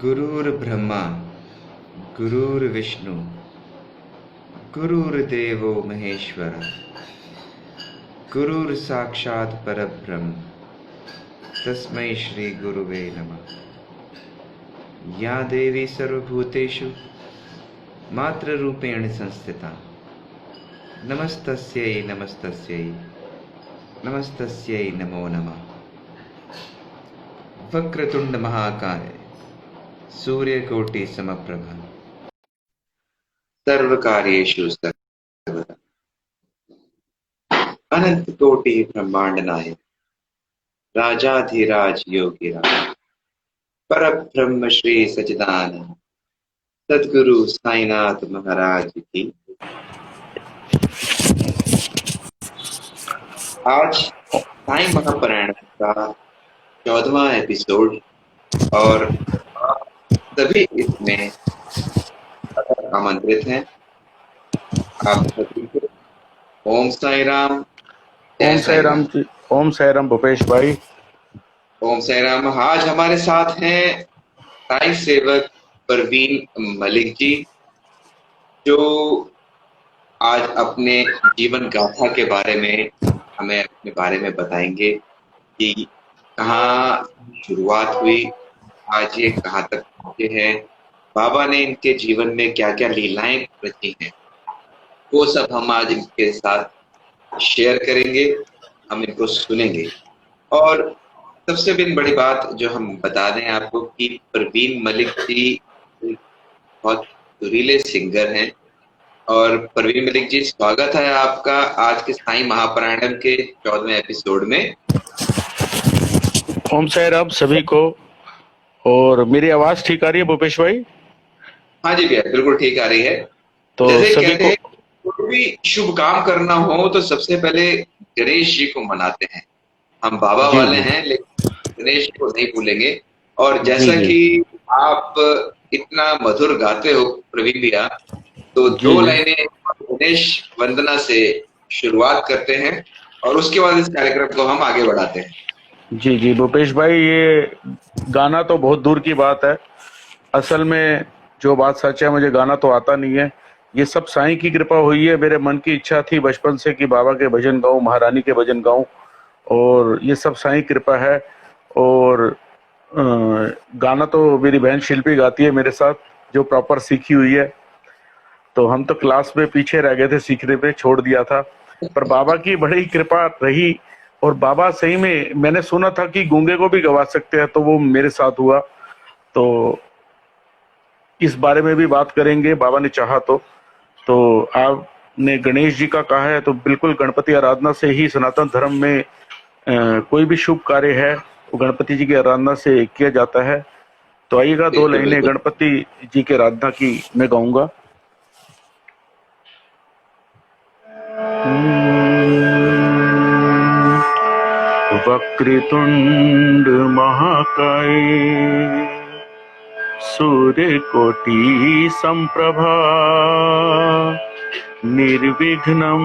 गुरुर्ब्रह्मा गुरुर्विष्णु गुरुर्देवो महेश्वर गुरुर्साक्षात् परब्रह्म तस्मै श्री गुरुवे नमः। या देवी सर्वभूतेषु मातृरूपेण संस्थिता नमस्तस्यै नमस्तस्यै नमस्तस्यै नमो नमः। वक्रतुंड महाकाय सूर्यकोटि समप्रभा सर्वकार्येषु सर्वदा अनंत कोटि ब्रह्मांड नायक राजाधिराज योगीराज परब्रह्म श्री सच्चिदानंद सद्गुरु साईनाथ महाराज की। आज साईं महापारायण का 14वां एपिसोड और सभी इसमें आमंत्रित हैं। आप सभी को ओम साई राम। ओम साई राम जी। ओम साई राम भूपेश भाई। ओम साई राम। आज हमारे साथ हैं साईं सेवक परवीन मलिक जी, जो आज अपने जीवन गाथा के बारे में हमें अपने बारे में बताएंगे कि कहाँ शुरुआत हुई, आज ये कहाँ तक पहुंचे हैं, बाबा ने इनके जीवन में क्या क्या लीलाएं रची हैं, वो सब हम आज इनके साथ शेयर करेंगे, हम इनको सुनेंगे। और सबसे भी बड़ी बात जो हम बता दें आपको कि परवीन मलिक जी बहुत सुरीले सिंगर हैं। और परवीन मलिक जी, स्वागत है आपका आज के साईं महापारायणम के 14वें एपिसोड में। ओम साई राम सभी को। और मेरी आवाज ठीक आ रही है भूपेश भाई? हाँ जी भैया, बिल्कुल ठीक आ रही है। तो जैसे सभी कहते हैं कोई भी शुभ काम करना हो तो सबसे पहले गणेश जी को मनाते हैं। हम बाबा जी वाले जी हैं लेकिन गणेश को नहीं भूलेंगे। और जी जैसा जी कि आप इतना मधुर गाते हो प्रवीण भैया, तो जी दो जी लाइनें गणेश वंदना से शुरुआत करते हैं और उसके बाद इस कार्यक्रम को हम आगे बढ़ाते हैं। जी जी भूपेश भाई, ये गाना तो बहुत दूर की बात है। असल में जो बात सच है, मुझे गाना तो आता नहीं है। ये सब साईं की कृपा हुई है। मेरे मन की इच्छा थी बचपन से कि बाबा के भजन गाऊं, महारानी के भजन गाऊं, और ये सब साईं कृपा है। और गाना तो मेरी बहन शिल्पी गाती है मेरे साथ, जो प्रॉपर सीखी हुई है। तो हम तो क्लास में पीछे रह गए थे, सीखने पे छोड़ दिया था। पर बाबा की बड़ी कृपा रही। और बाबा सही में, मैंने सुना था कि गूंगे को भी गवा सकते हैं, तो वो मेरे साथ हुआ। तो इस बारे में भी बात करेंगे, बाबा ने चाहा तो आपने गणेश जी का कहा है, तो बिल्कुल गणपति आराधना से ही सनातन धर्म में कोई भी शुभ कार्य है वो गणपति जी की आराधना से किया जाता है। तो आइएगा, दो बिल्कुल लाइनें बिल्कुल। गणपति जी की आराधना की मैं गाऊंगा। वक्रतुंड महाकाय सूर्यकोटि संप्रभा निर्विघ्नं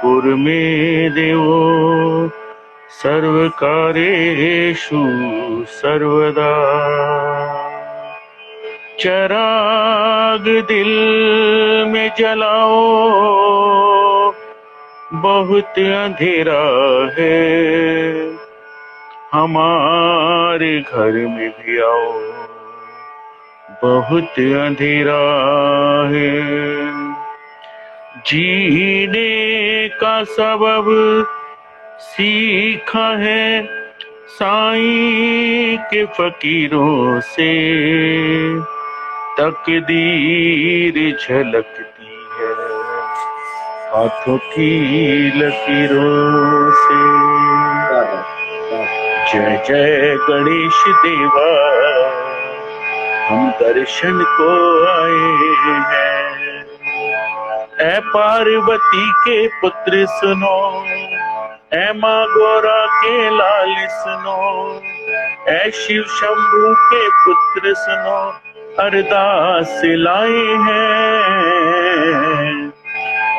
कुरु मे देवो सर्वकार्येषु सर्वदा। चिराग दिल में जलाओ, बहुत अंधेरा है, हमारे घर में भी आओ, बहुत अंधेरा है। जीने का सबब सीखा है साईं के फकीरों से, तकदीर झलकती है हाथों की लकीरों से। जय जय गणेश देवा, हम दर्शन को आए हैं। ऐ पार्वती के पुत्र सुनो, ऐ माँ गौरा के लाल सुनो, ऐ शिव शंभू के पुत्र सुनो, अरदास लाए हैं।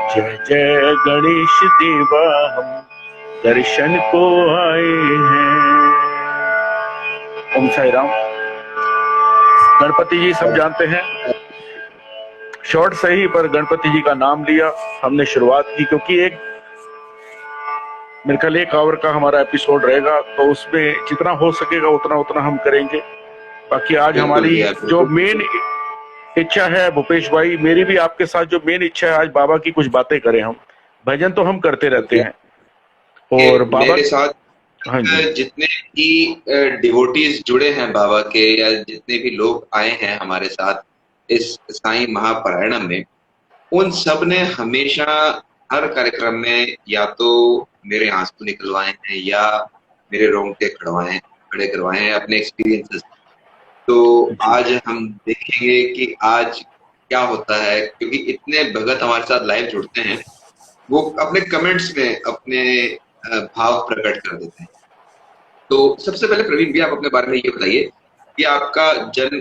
जय जय गणेश देवा, हम दर्शन को आए हैं। ओम साई राम। गणपति जी सब जानते हैं, शॉर्ट सही पर गणपति जी का नाम लिया हमने, शुरुआत की, क्योंकि एक मेरे ख्याल 1 आवर का हमारा एपिसोड रहेगा, तो उसमें जितना हो सकेगा उतना उतना हम करेंगे। बाकी आज बिल्कुल हमारी भैया, जो बिल्कुल। मेन इच्छा है भूपेश भाई, मेरी भी आपके साथ जो मेन इच्छा है, आज बाबा की कुछ बातें करें हम। भजन तो हम करते रहते हैं और कि बाबा, मेरे साथ हाँ जी जितने भी डिवोटीज जुड़े हैं बाबा के, या जितने भी लोग आए हैं हमारे साथ इस साईं महापारायणम में, उन सब ने हमेशा हर कार्यक्रम में या तो मेरे आंसू निकलवाए हैं या मेरे रोंगटे खड़े करवाए हैं अपने एक्सपीरियंसेस। तो जी आज हम देखेंगे कि आज क्या होता है, क्योंकि इतने भगत हमारे साथ लाइव जुड़ते हैं, वो अपने कमेंट्स में अपने भाव प्रकट कर देते हैं। तो सबसे पहले प्रवीण भी आप अपने बारे में ये बताइए कि आपका जन्म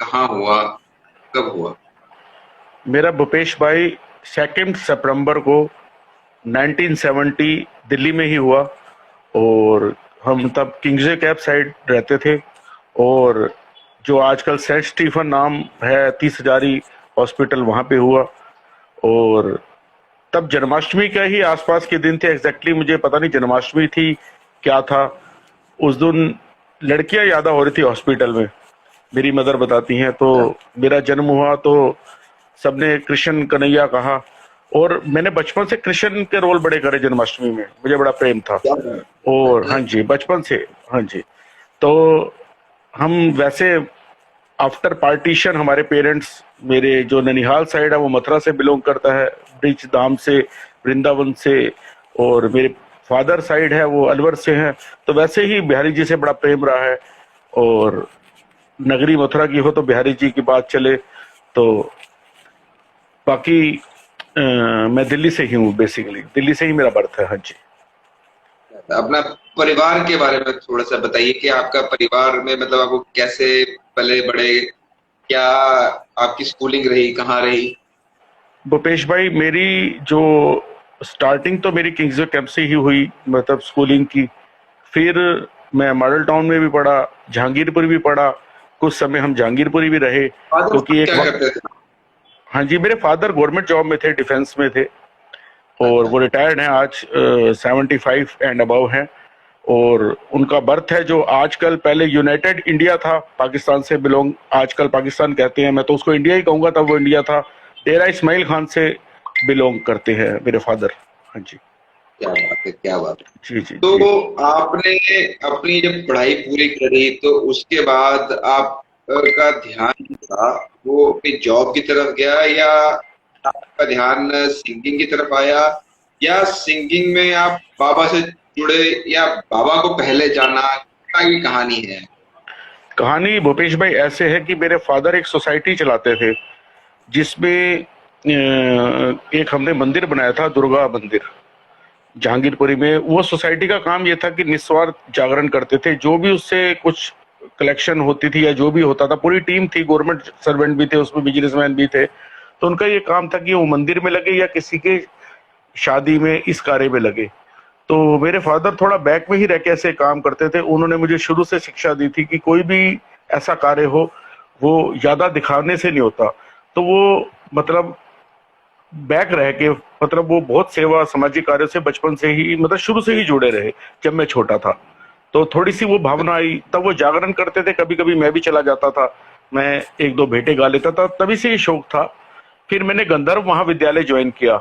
कहाँ हुआ, कब हुआ? मेरा भूपेश भाई 2 सितंबर को 1970 दिल्ली में ही हुआ। और हम तब किंग्सवे कैप साइड रहते थे, और जो आजकल सेंट स्टीफन नाम है 30 हजारी हॉस्पिटल, वहाँ पे हुआ। और तब जन्माष्टमी का ही आसपास के दिन थे, एग्जैक्टली मुझे पता नहीं जन्माष्टमी थी क्या था। उस दिन लड़कियां ज्यादा हो रही थी हॉस्पिटल में, मेरी मदर बताती हैं। तो मेरा जन्म हुआ तो सबने कृष्ण कन्हैया कहा, और मैंने बचपन से कृष्ण के रोल बड़े करे जन्माष्टमी में, मुझे बड़ा प्रेम था। क्या और हाँ जी, बचपन से, हाँ जी। तो हम वैसे आफ्टर पार्टीशन, हमारे पेरेंट्स, मेरे जो ननिहाल साइड है वो मथुरा से बिलोंग करता है, ब्रिज धाम से, वृंदावन से। और मेरे फादर साइड है वो अलवर से हैं। तो वैसे ही बिहारी जी से बड़ा प्रेम रहा है। और नगरी मथुरा की हो तो बिहारी जी की बात चले। तो बाकी मैं दिल्ली से ही हूँ, बेसिकली दिल्ली से ही मेरा बर्थ है। हाँ जी। अपना परिवार के बारे में थोड़ा सा बताइए कि आपका परिवार में मतलब आपको कैसे पले बड़े, क्या आपकी स्कूलिंग रही, कहाँ रही? भूपेश भाई, मेरी जो स्टार्टिंग तो मेरी किंग्सवे कैंप से ही हुई, मतलब स्कूलिंग की। फिर मैं मॉडल टाउन में भी पढ़ा, जहांगीरपुर भी पढ़ा, कुछ समय हम जहांगीरपुरी भी रहे, फादर क्योंकि एक क्या वक्त, करते थे? हाँ जी, मेरे फादर गवर्नमेंट जॉब में थे, डिफेंस में थे। और अच्छा। वो रिटायर्ड हैं आज, 75 एंड अबव हैं। और उनका बर्थ है जो आजकल, पहले यूनाइटेड इंडिया था, पाकिस्तान से बिलोंग, आजकल पाकिस्तान कहते हैं, मैं तो उसको इंडिया ही कहूंगा, तब वो इंडिया था। डेरा इस्माइल खान से बिलोंग करते हैं मेरे फादर। हाँ जी। क्या बात है, क्या बात है। जी जी तो जी। आपने अपनी जब पढ़ाई पूरी करी तो उसके बाद आपका ध्यान जो था वो अपनी जॉब की तरफ गया, या आपका ध्यान सिंगिंग की तरफ आया, या सिंगिंग में आप बाबा से जुड़े, या बाबा को पहले जाना, क्या ये कहानी है? कहानी भूपेश भाई ऐसे है कि मेरे फादर एक सोसाइटी चलाते थे, जिसमें एक हमने मंदिर बनाया था, दुर्गा मंदिर, जहांगीरपुरी में। वो सोसाइटी का काम ये था कि निस्वार्थ जागरण करते थे, जो भी उससे कुछ कलेक्शन होती थी या जो भी होता था, पूरी टीम थी, गवर्नमेंट सर्वेंट भी थे उसमें, बिजनेसमैन भी थे। तो उनका ये काम था कि वो मंदिर में लगे या किसी के शादी में, इस कार्य में लगे। तो मेरे फादर थोड़ा बैक में ही रह के ऐसे काम करते थे। उन्होंने मुझे शुरू से शिक्षा दी थी कि कोई भी ऐसा कार्य हो, वो ज्यादा दिखाने से नहीं होता। तो वो मतलब बैक रह के, मतलब वो बहुत सेवा सामाजिक कार्यों से बचपन से ही, मतलब शुरू से ही जुड़े रहे, जब मैं छोटा था। तो थोड़ी सी वो भावना आई, तब वो जागरण करते थे, कभी कभी मैं भी चला जाता था, मैं 1-2 भेंटे गा लेता था, तभी से ये शौक था। फिर मैंने गंधर्व महाविद्यालय ज्वाइन किया,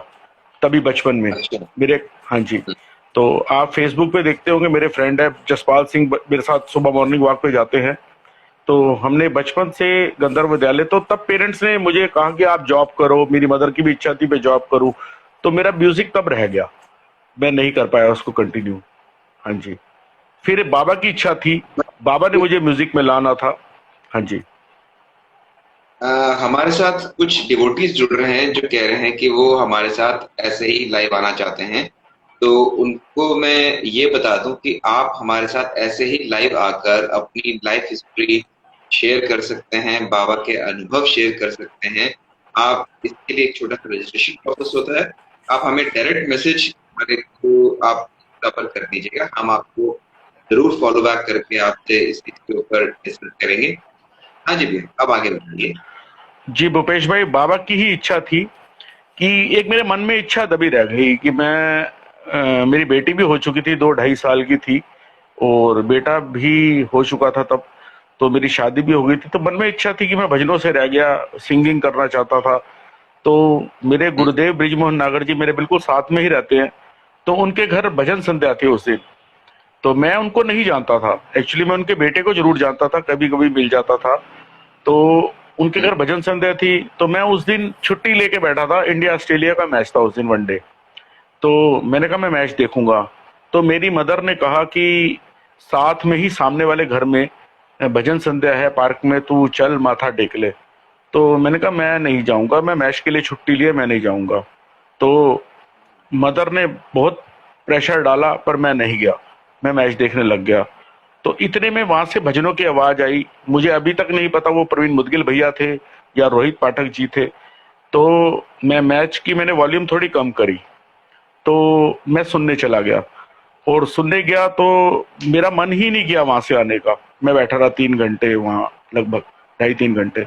तभी बचपन में अच्छा। मेरे, हाँ जी। तो आप फेसबुक पे देखते होंगे, मेरे फ्रेंड है जसपाल सिंह, मेरे साथ सुबह मॉर्निंग वॉक पे जाते हैं। तो हमने बचपन से गंधर्व विद्यालय, तो तब पेरेंट्स ने मुझे कहा कि आप जॉब करो, मेरी मदर की भी इच्छा थी मैं जॉब करूं। तो मेरा म्यूजिक तब रह गया, मैं नहीं कर पाया उसको कंटिन्यू। हाँ जी। फिर बाबा की इच्छा थी, बाबा ने मुझे म्यूजिक में लाना था। हाँ जी। अ, हमारे साथ कुछ डिवोटीज जुड़ रहे हैं जो कह रहे हैं कि वो हमारे साथ ऐसे ही लाइव आना चाहते हैं। तो उनको मैं ये बता दूं कि आप हमारे साथ ऐसे ही लाइव आकर अपनी लाइफ हिस्ट्री शेयर कर सकते हैं, बाबा के अनुभव शेयर कर सकते हैं। आप इसके लिए एक छोटा सा रजिस्ट्रेशन प्रोसेस होता है। आप हमें डायरेक्ट मैसेज हमारे को आप पर कर दीजिएगा, हम आपको जरूर फॉलो बैक करके आपसे इस चीज के ऊपर डिस्कस करेंगे। हाँ जी भैया, अब आगे बताइए। जी भूपेश भाई, बाबा की ही इच्छा थी कि एक मेरे मन में इच्छा दबी रह गई कि मेरी बेटी भी हो चुकी थी, 2 ढाई साल की थी, और बेटा भी हो चुका था तब, तो मेरी शादी भी हो गई थी। तो मन में इच्छा थी कि मैं भजनों से रह गया, सिंगिंग करना चाहता था। तो मेरे हम्म, गुरुदेव ब्रिजमोहन नागर जी मेरे बिल्कुल साथ में ही रहते हैं, तो उनके घर भजन संध्या थी उस दिन। तो मैं उनको नहीं जानता था, एक्चुअली मैं उनके बेटे को जरूर जानता था, कभी कभी मिल जाता था। तो उनके हम्म, घर भजन संध्या थी, तो मैं उस दिन छुट्टी लेके बैठा था, इंडिया ऑस्ट्रेलिया का मैच था उस दिन, वनडे। तो मैंने कहा मैं मैच देखूंगा। तो मेरी मदर ने कहा कि साथ में ही सामने वाले घर में भजन संध्या है पार्क में, तू चल माथा टेक ले। तो मैंने कहा मैं नहीं जाऊंगा, मैं मैच के लिए छुट्टी लिए, मैं नहीं जाऊंगा। तो मदर ने बहुत प्रेशर डाला, पर मैं नहीं गया, मैं मैच देखने लग गया। तो इतने में वहां से भजनों की आवाज आई। मुझे अभी तक नहीं पता वो प्रवीण मुदगिल भैया थे या रोहित पाठक जी थे। तो मैं मैच की मैंने वॉल्यूम थोड़ी कम करी, तो मैं सुनने चला गया। और सुनने गया तो मेरा मन ही नहीं किया वहां से आने का। मैं बैठा रहा 3 घंटे वहां, लगभग 2.5-3 घंटे।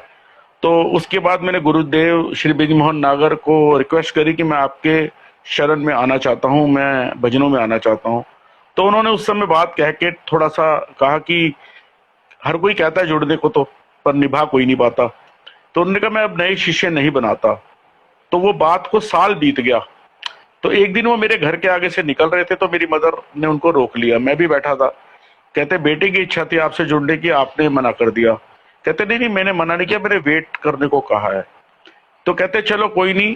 तो उसके बाद मैंने गुरुदेव श्री ब्रिजमोहन नागर को रिक्वेस्ट करी कि मैं आपके शरण में आना चाहता हूँ, मैं भजनों में आना चाहता हूँ। तो उन्होंने उस समय बात कह के थोड़ा सा कहा कि हर कोई कहता है जुड़ने को, तो पर निभा कोई नहीं पाता। तो उन्होंने कहा मैं अब नए शिष्य नहीं बनाता। तो वो बात को साल बीत गया। तो एक दिन वो मेरे घर के आगे से निकल रहे थे, तो मेरी मदर ने उनको रोक लिया, मैं भी बैठा था। कहते बेटे की इच्छा थी आपसे जुड़ने की, आपने मना कर दिया। कहते नहीं नहीं, मैंने मना नहीं किया, मैंने वेट करने को कहा है। तो कहते चलो कोई नहीं,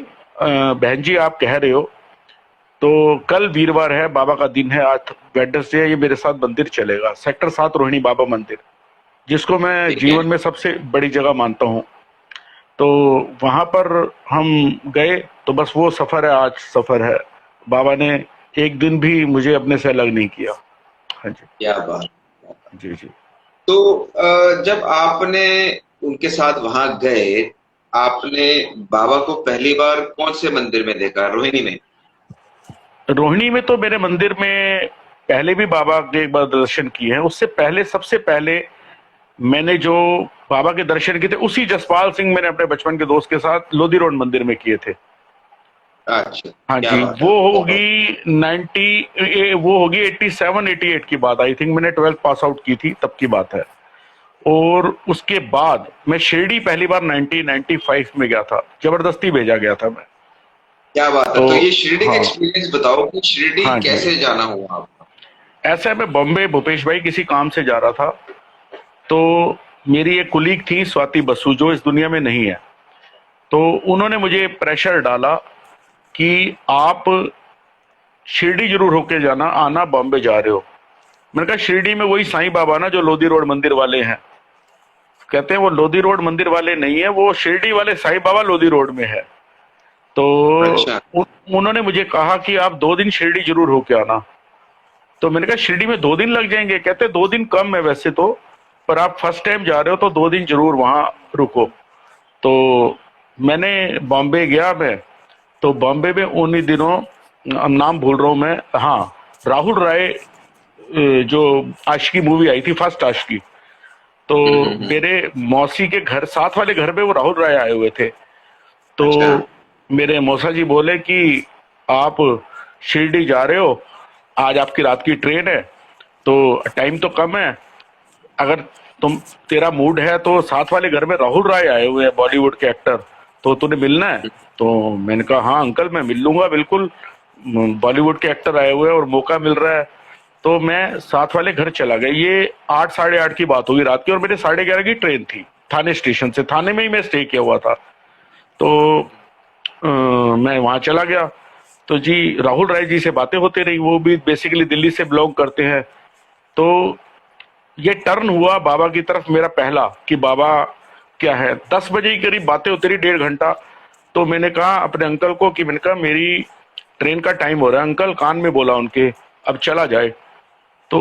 बहन जी आप कह रहे हो तो कल वीरवार है, बाबा का दिन है, आज वेडनेसडे है, ये मेरे साथ मंदिर चलेगा, सेक्टर 7 रोहिणी बाबा मंदिर, जिसको मैं ठीक है। जीवन में सबसे बड़ी जगह मानता हूँ। तो वहां पर हम गए। तो बस वो सफर है, आज सफर है। बाबा ने एक दिन भी मुझे अपने से अलग नहीं किया। हाँ जी। क्या बात। जी जी। तो जब आपने उनके साथ वहां गए, आपने बाबा को पहली बार कौन से मंदिर में देखा, रोहिणी में? रोहिणी में तो मेरे मंदिर में पहले भी बाबा के एक बार दर्शन किए हैं। उससे पहले, सबसे पहले मैंने जो बाबा के दर्शन किए थे, उसी जसपाल सिंह, मैंने अपने बचपन के दोस्त के साथ लोधी रोड मंदिर में किए थे। अच्छा, हाँ क्या जी, बात है, वो बहुत। होगी 87-88 की बात, आई थिंक मैंने 12th पास आउट की थी तब की बात है। और उसके बाद मैं शिरडी पहली बार 1995 में गया था, जबरदस्ती भेजा गया था मैं। क्या बात है, तो तो ये शिरडी का हाँ। एक्सपीरियंस बताओ कि शिरडी हाँ जी। कैसे जाना हुआ आपका? ऐसे मैं बॉम्बे भूपेश भाई किसी काम से जा रहा था। तो मेरी एक कुलीग थी स्वाति बसु, जो इस दुनिया में नहीं है। तो उन्होंने मुझे प्रेशर डाला कि आप शिरडी जरूर होके जाना, आना बॉम्बे जा रहे हो। मैंने कहा शिरडी में वही साईं बाबा ना जो लोधी रोड मंदिर वाले हैं। कहते हैं वो लोधी रोड मंदिर वाले नहीं है, वो शिरडी वाले साईं बाबा लोधी रोड में है। तो अच्छा। उन्होंने मुझे कहा कि आप 2 दिन शिरडी जरूर होके आना। तो मैंने कहा शिरडी में 2 दिन लग जाएंगे? कहते 2 दिन कम है वैसे तो, पर आप फर्स्ट टाइम जा रहे हो तो 2 दिन जरूर वहां रुको। तो मैंने बॉम्बे गया मैं। तो बॉम्बे में उन्हीं दिनों, अब नाम भूल रहा हूं मैं, हाँ, राहुल राय, जो आशिकी मूवी आई थी, फर्स्ट आशिकी। तो हम्म। मेरे मौसी के घर, साथ वाले घर में वो राहुल राय आए हुए थे। तो अच्छा। मेरे मौसा जी बोले कि आप शिरडी जा रहे हो, आज आपकी रात की ट्रेन है, तो टाइम तो कम है, अगर तुम, तेरा मूड है तो साथ वाले घर में राहुल राय आए हुए हैं, बॉलीवुड के एक्टर, तो तूने मिलना है? तो मैंने कहा हाँ अंकल मैं मिल लूंगा बिल्कुल, बॉलीवुड के एक्टर आए हुए हैं और मौका मिल रहा है। तो मैं साथ वाले घर चला गया। ये 8 साढ़े 8 की बात होगी रात की, और मेरे 11:30 की ट्रेन थी थाने स्टेशन से। थाने में ही मैं स्टे किया हुआ था। तो मैं वहां चला गया। तो जी राहुल राय जी से बातें होती रही, वो भी बेसिकली दिल्ली से बिलोंग करते हैं। तो ये टर्न हुआ बाबा की तरफ मेरा पहला, कि बाबा क्या है, 10 बजे के करीब बातें होती रही, 1.5 घंटा। तो मैंने कहा अपने अंकल को कि मैंने कहा मेरी ट्रेन का टाइम हो रहा है। अंकल कान में बोला उनके, अब चला जाए। तो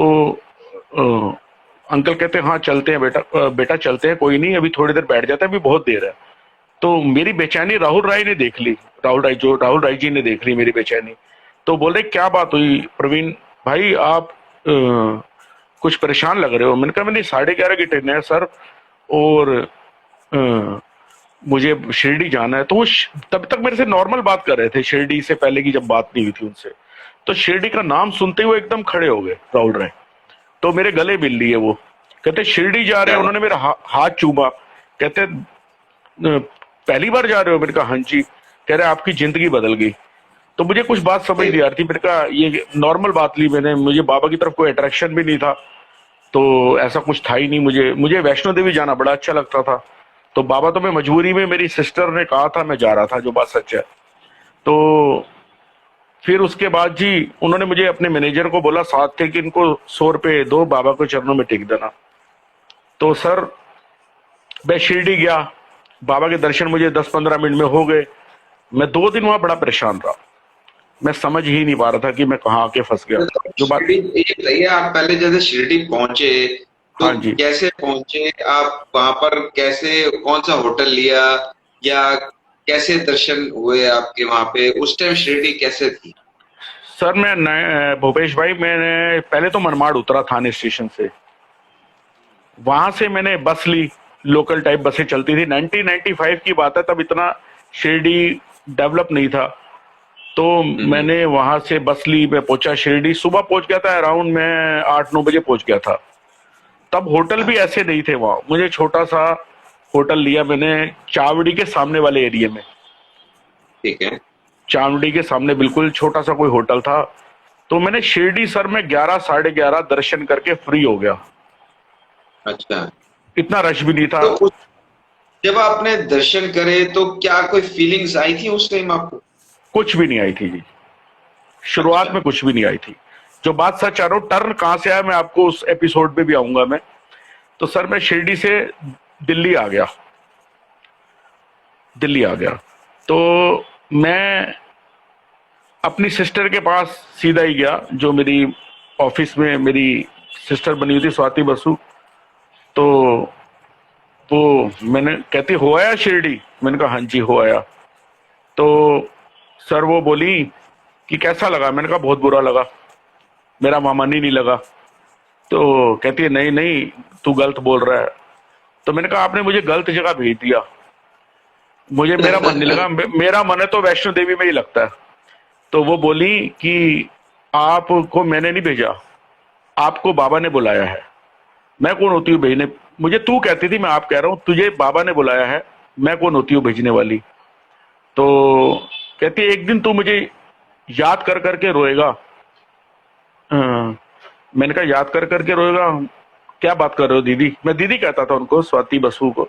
अंकल कहते हैं हाँ चलते हैं बेटा, बेटा चलते हैं, कोई नहीं, अभी थोड़ी देर बैठ जाते हैं, अभी बहुत देर है। तो मेरी बेचैनी राहुल राय ने देख ली, राहुल राय जी ने देख ली मेरी बेचैनी। तो बोले क्या बात हुई प्रवीण भाई, आप कुछ परेशान लग रहे हो? मैंने कहा मैंने 11:30 की ट्रेन है सर, और अ, मुझे शिरडी जाना है। तो वो तब तक मेरे से नॉर्मल बात कर रहे थे, शिरडी से पहले की जब बात नहीं हुई थी उनसे। तो शिरडी का नाम सुनते हुए एकदम खड़े हो गए राहुल राय, तो मेरे गले मिल लिए वो। कहते शिरडी जा रहे क्या हैं, बात। उन्होंने मेरा हाथ चूमा। कहते पहली बार जा रहे हो? मैंने कहा हाँ जी। कह रहे आपकी जिंदगी बदल गई। तो मुझे कुछ बात समझ नहीं आ रही थी। मैंने कहा ये नॉर्मल बात ली मैंने, मुझे बाबा की तरफ कोई अट्रैक्शन भी नहीं था, तो ऐसा कुछ था ही नहीं। मुझे मुझे वैष्णो देवी जाना बड़ा अच्छा लगता था। तो बाबा तो मैं मजबूरी में, मेरी सिस्टर ने कहा था, मैं जा रहा था, जो बात सच है। तो फिर उसके बाद जी उन्होंने मुझे अपने मैनेजर को बोला साथ थे कि इनको 100 रुपए दो, बाबा को चरणों में टेक देना। तो सर मैं शिरडी गया, बाबा के दर्शन मुझे 10-15 मिनट में हो गए। मैं 2 दिन वहां बड़ा परेशान रहा, मैं समझ ही नहीं पा रहा था कि मैं कहाँ आके फंस गया। तो जो बात, शिरडी ये बताइए, आप पहले जैसे शिरडी पहुंचे तो हाँ जी कैसे पहुंचे आप वहां पर, कैसे, कौन सा होटल लिया, या कैसे दर्शन हुए आपके वहां पे? उस टाइम शिरडी कैसे थी? सर, भूपेश भाई, मैंने पहले तो मनमाड़ उतरा थाने स्टेशन से। वहां से मैंने बस ली, लोकल टाइप बसें चलती थी। 1995 की बात है, तब इतना शिरडी डेवलप नहीं था। तो हम्म। मैंने वहां से बस ली, मैं पहुंचा शिरडी। सुबह पहुंच गया था, अराउंड मैं 8-9 बजे पहुंच गया था। तब होटल भी अच्छा। ऐसे नहीं थे वहां। मुझे छोटा सा होटल लिया मैंने चावड़ी के सामने वाले एरिया में। ठीक है। चावड़ी के सामने बिल्कुल छोटा सा कोई होटल था। तो मैंने शिरडी सर में 11, 11:30 दर्शन करके फ्री हो गया। अच्छा। इतना रश भी नहीं था। तो उस जब आपने दर्शन करे तो क्या कोई फीलिंग्स आई थी उस टाइम आपको? कुछ भी नहीं आई थी जी, शुरुआत अच्छा। में कुछ भी नहीं आई थी। जो बात सच आ रहा हूँ, टर्न कहां से आया मैं आपको उस एपिसोड में भी आऊंगा मैं। तो सर मैं शिरडी से दिल्ली आ गया, दिल्ली आ गया। तो मैं अपनी सिस्टर के पास सीधा ही गया, जो मेरी ऑफिस में मेरी सिस्टर बनी हुई थी, स्वाति बसु। तो मैंने कहती हो आया शिरडी? मैंने कहा हाँ जी हो आया। तो सर वो बोली कि कैसा लगा? मैंने कहा बहुत बुरा लगा, मेरा मामन ही नहीं लगा। तो कहती है नहीं नहीं, तू गलत बोल रहा है। तो मैंने कहा आपने मुझे गलत जगह भेज दिया, मुझे मेरा मन नहीं लगा। मेरा मन है तो वैष्णो देवी में ही लगता है। तो वो बोली कि आपको मैंने नहीं भेजा, आपको बाबा ने बुलाया है। मैं कौन होती हूँ भेजने? मुझे तू कहती थी, मैं आप कह रहा हूँ, तुझे बाबा ने बुलाया है, मैं कौन होती हूँ भेजने वाली? तो कहती है एक दिन तू मुझे याद कर करके रोएगा। मैंने कहा याद कर करके रोएगा? क्या बात कर रहे हो दीदी? मैं दीदी कहता था उनको, स्वाति बसु को।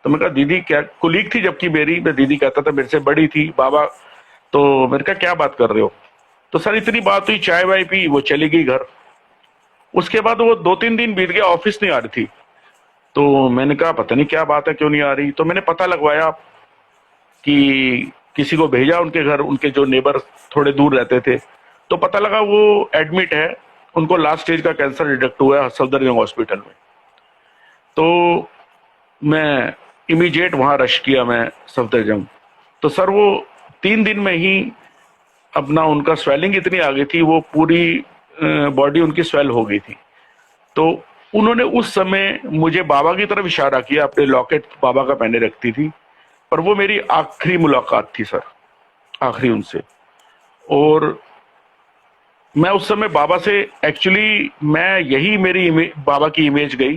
तो मैंने कहा दीदी क्या, कुलीग थी जबकि मेरी, मैं दीदी कहता था, मेरे से बड़ी थी बाबा। तो मैंने कहा क्या बात कर रहे हो? तो सर इतनी बात हुई, चाय वाय पी, वो चली गई घर। उसके बाद वो 2-3 दिन बीत गया, ऑफिस नहीं आ रही थी। तो मैंने कहा पता नहीं क्या बात है, क्यों नहीं आ रही। तो मैंने पता लगवाया कि किसी को भेजा उनके घर, उनके जो नेबर थोड़े दूर रहते थे। तो पता लगा वो एडमिट है, उनको लास्ट स्टेज का कैंसर डिटेक्ट हुआ है सफदरजंग हॉस्पिटल में। तो मैं इमीडिएट वहां रश किया, मैं सफदरजंग। तो सर वो 3 दिन में ही अपना, उनका स्वेलिंग इतनी आ गई थी, वो पूरी बॉडी उनकी स्वेल हो गई थी। तो उन्होंने उस समय मुझे बाबा की तरफ इशारा किया, अपने लॉकेट बाबा का पहने रखती थी। पर वो मेरी आखिरी मुलाकात थी सर, आखिरी उनसे। और मैं उस समय बाबा से, एक्चुअली मैं यही मेरी बाबा की इमेज गई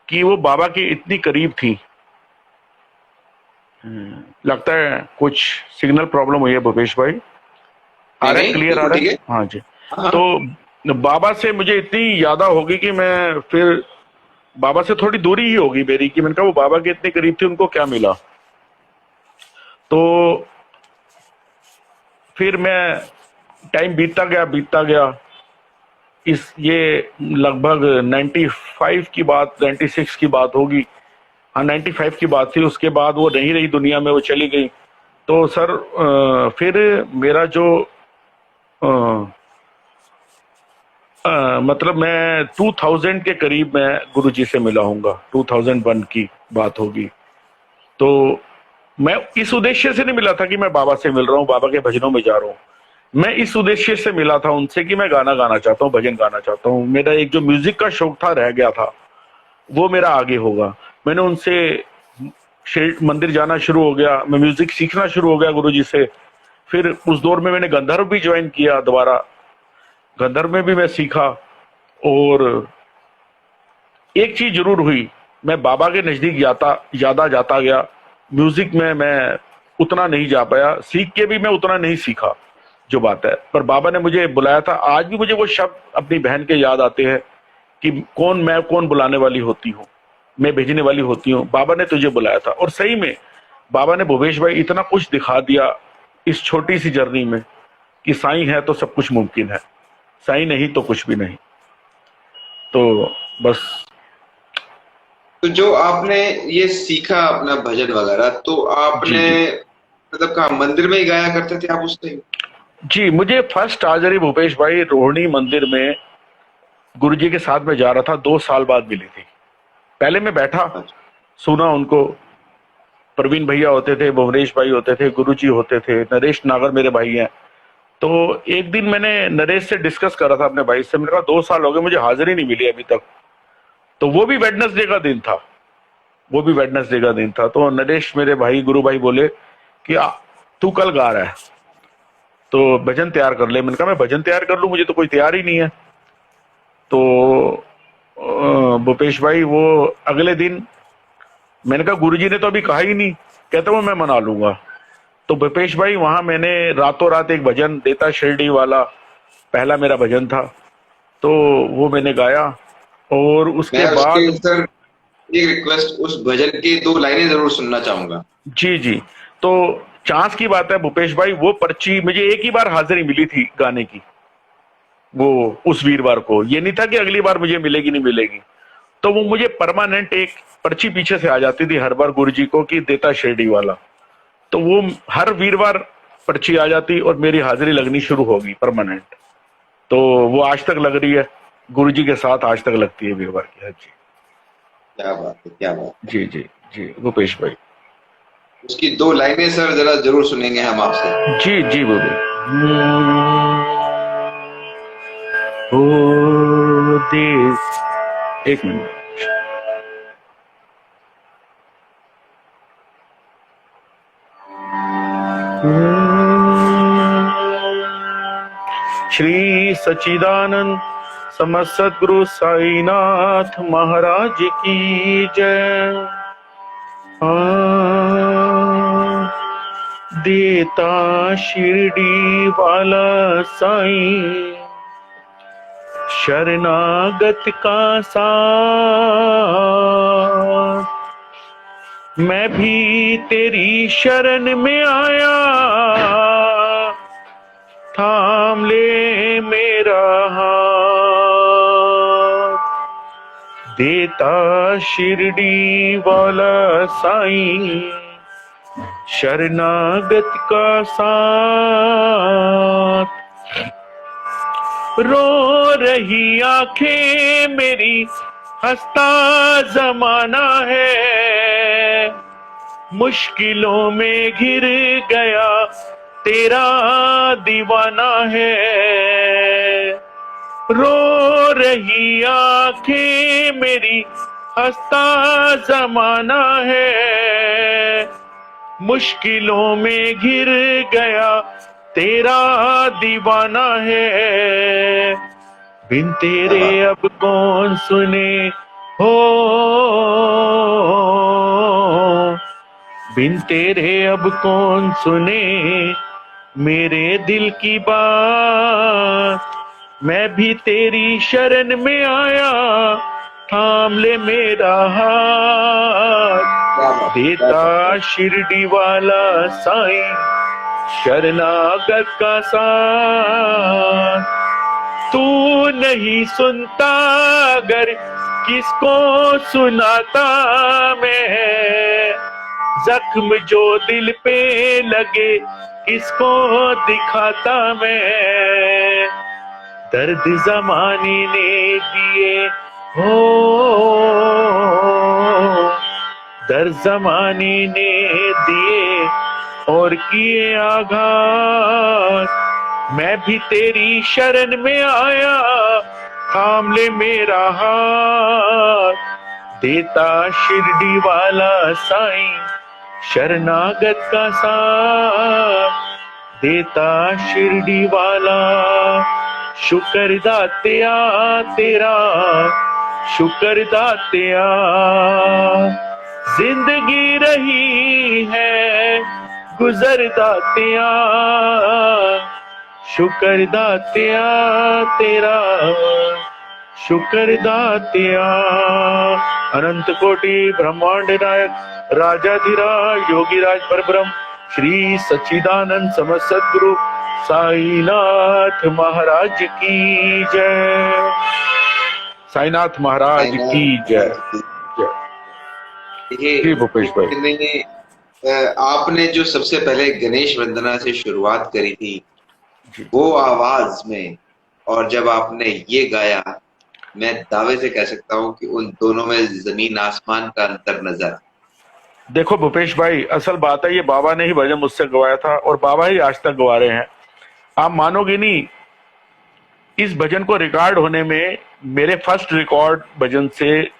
कि वो बाबा के इतनी करीब थी। लगता है कुछ सिग्नल प्रॉब्लम हुई है भूपेश भाई। आ नहीं रहा है? नहीं, क्लियर आ बिल्कुल रहा ठीक है? है। हाँ जी। हाँ। तो बाबा से मुझे इतनी यादा होगी कि मैं फिर, बाबा से थोड़ी दूरी ही होगी मेरी, कि मैंने कहा वो बाबा के इतने करीब थे, उनको क्या मिला। तो फिर मैं, टाइम बीतता गया बीतता गया। इस ये लगभग 95 की बात, 96 की बात होगी। हाँ 95 की बात थी। उसके बाद वो नहीं रही दुनिया में, वो चली गई। तो सर फिर मेरा जो मतलब मैं 2000 के करीब मैं गुरुजी से मिला हूँगा, 2001 की बात होगी। तो मैं इस उद्देश्य से नहीं मिला था कि मैं बाबा से मिल रहा हूँ, बाबा के भजनों में जा रहा हूँ। मैं इस उद्देश्य से मिला था उनसे कि मैं गाना गाना चाहता हूँ, भजन गाना चाहता हूँ। मेरा एक जो म्यूजिक का शौक था, रह गया था, वो मेरा आगे होगा। मैंने उनसे मंदिर जाना शुरू हो गया, मैं म्यूजिक सीखना शुरू हो गया गुरुजी से। फिर उस दौर में मैंने गंधर्व भी ज्वाइन किया दोबारा, गंधर्व में भी मैं सीखा। और एक चीज जरूर हुई, मैं बाबा के नजदीक ज्यादा जाता गया। म्यूजिक में मैं उतना नहीं जा पाया, सीख के भी मैं उतना नहीं सीखा जो बात है। पर बाबा ने मुझे बुलाया था। आज भी मुझे वो शब्द अपनी बहन के याद आते हैं कि मैं कौन बुलाने वाली होती हूँ, मैं भेजने वाली होती हूँ, बाबा ने तुझे बुलाया था। और सही में बाबा ने भूपेश भाई इतना कुछ दिखा दिया इस छोटी सी जर्नी में कि साईं है तो सब कुछ मुमकिन है, साईं नहीं तो कुछ भी नहीं। तो बस। तो जो आपने ये सीखा अपना भजन वगैरह, तो आपने जी मतलब कहा मंदिर में ही गाया करते थे आप उस टाइम? जी, मुझे फर्स्ट हाजिरी भूपेश भाई रोहिणी मंदिर में गुरुजी के साथ में जा रहा था, 2 साल बाद मिली थी। पहले मैं बैठा अच्छा। सुना उनको, प्रवीण भैया होते थे, भुवनेश भाई होते थे, गुरुजी होते थे, नरेश नागर मेरे भाई हैं। तो एक दिन मैंने नरेश से डिस्कस करा था अपने भाई से, मैंने कहा 2 साल हो गए मुझे हाजिरी नहीं मिली अभी तक। तो वो भी वेडनेसडे का दिन था, वो भी वेडनेसडे का दिन था। तो नरेश मेरे भाई गुरु भाई बोले कि तू कल गा रहा है तो भजन तैयार कर ले। मैंने कहा मैं भजन तैयार कर लूं, मुझे तो कोई तैयार ही नहीं है। तो भूपेश भाई वो अगले दिन, मैंने कहा गुरुजी ने तो अभी कहा ही नहीं, कहते वो मैं मना लूंगा। तो भूपेश भाई वहां मैंने रातों रात एक भजन देता शिरडी वाला, पहला मेरा भजन था, तो वो मैंने गाया। और उसके मैं उसके बाद सर एक रिक्वेस्ट, उस भजन की 2 लाइनें जरूर सुनना चाहूंगा। जी जी, तो चांस की बात है भूपेश भाई, वो पर्ची मुझे एक ही बार हाजिरी मिली थी गाने की, वो उस वीरवार को। ये नहीं था कि अगली बार मुझे मिलेगी नहीं मिलेगी। तो वो मुझे परमानेंट एक पर्ची पीछे से आ जाती थी हर बार गुरुजी को कि देता शिरडी वाला। तो वो हर वीरवार पर्ची आ जाती और मेरी हाजिरी लगनी शुरू होगी परमानेंट। तो वो आज तक लग रही है, गुरुजी के साथ आज तक लगती है वीरवार की। हाँ जी क्या बात है, क्या बात है। जी जी जी भूपेश भाई। उसकी 2 लाइनें सर जरा जरूर सुनेंगे हम आपसे। जी जी बोलो। ओ देश, एक मिनट। श्री सच्चिदानंद समस्त सद्गुरु साईनाथ महाराज की जय। देता शिरडी वाला साईं, शरणागत का साथ, मैं भी तेरी शरण में आया, थाम ले मेरा हाथ। देता शिरडी वाला साईं, शरणागत का साथ। रो रही आंखें मेरी, हंसता जमाना है, मुश्किलों में घिर गया तेरा दीवाना है। रो रही आंखें मेरी, हंसता जमाना है, मुश्किलों में घिर गया तेरा दीवाना है। बिन तेरे अब कौन सुने हो, बिन तेरे अब कौन सुने मेरे दिल की बात। मैं भी तेरी शरण में आया, थाम ले मेरा हाथ। देता शिरडी वाला साईं, शरणागत का साथ। तू नहीं सुनता अगर किसको सुनाता मैं, जख्म जो दिल पे लगे किसको दिखाता मैं। दर्द जमाने ने दिए हो, दर्द जमाने ने दिए और किए आघात। मैं भी तेरी शरण में आया, थाम ले मेरा हाथ। देता शिरडी वाला साईं शरणागत का साथ, देता शिरडी वाला शुक्र दातिया तेरा, शुक्र दातिया। जिंदगी रही है गुजर दातिया, शुक्र दातिया तेरा, शुक्र दातिया। अनंत कोटि ब्रह्मांड नायक राजाधिराज योगीराज परब्रह्म श्री सच्चिदानंद समस्त सद्गुरु साईनाथ महाराज की जय, साईनाथ महाराज की जय। जी भूपेश भाई, आपने जो सबसे पहले गणेश वंदना से शुरुआत करी थी वो आवाज में, और जब आपने ये गाया, मैं दावे से कह सकता हूँ कि उन दोनों में जमीन आसमान का अंतर नजर। देखो भूपेश भाई, असल बात है ये बाबा ने ही भजन मुझसे गवाया था और बाबा ही आज तक गवा रहे हैं। आप मानोगे नहीं, इस भजन को रिकॉर्ड होने में मेरे फर्स्ट रिकॉर्ड भजन से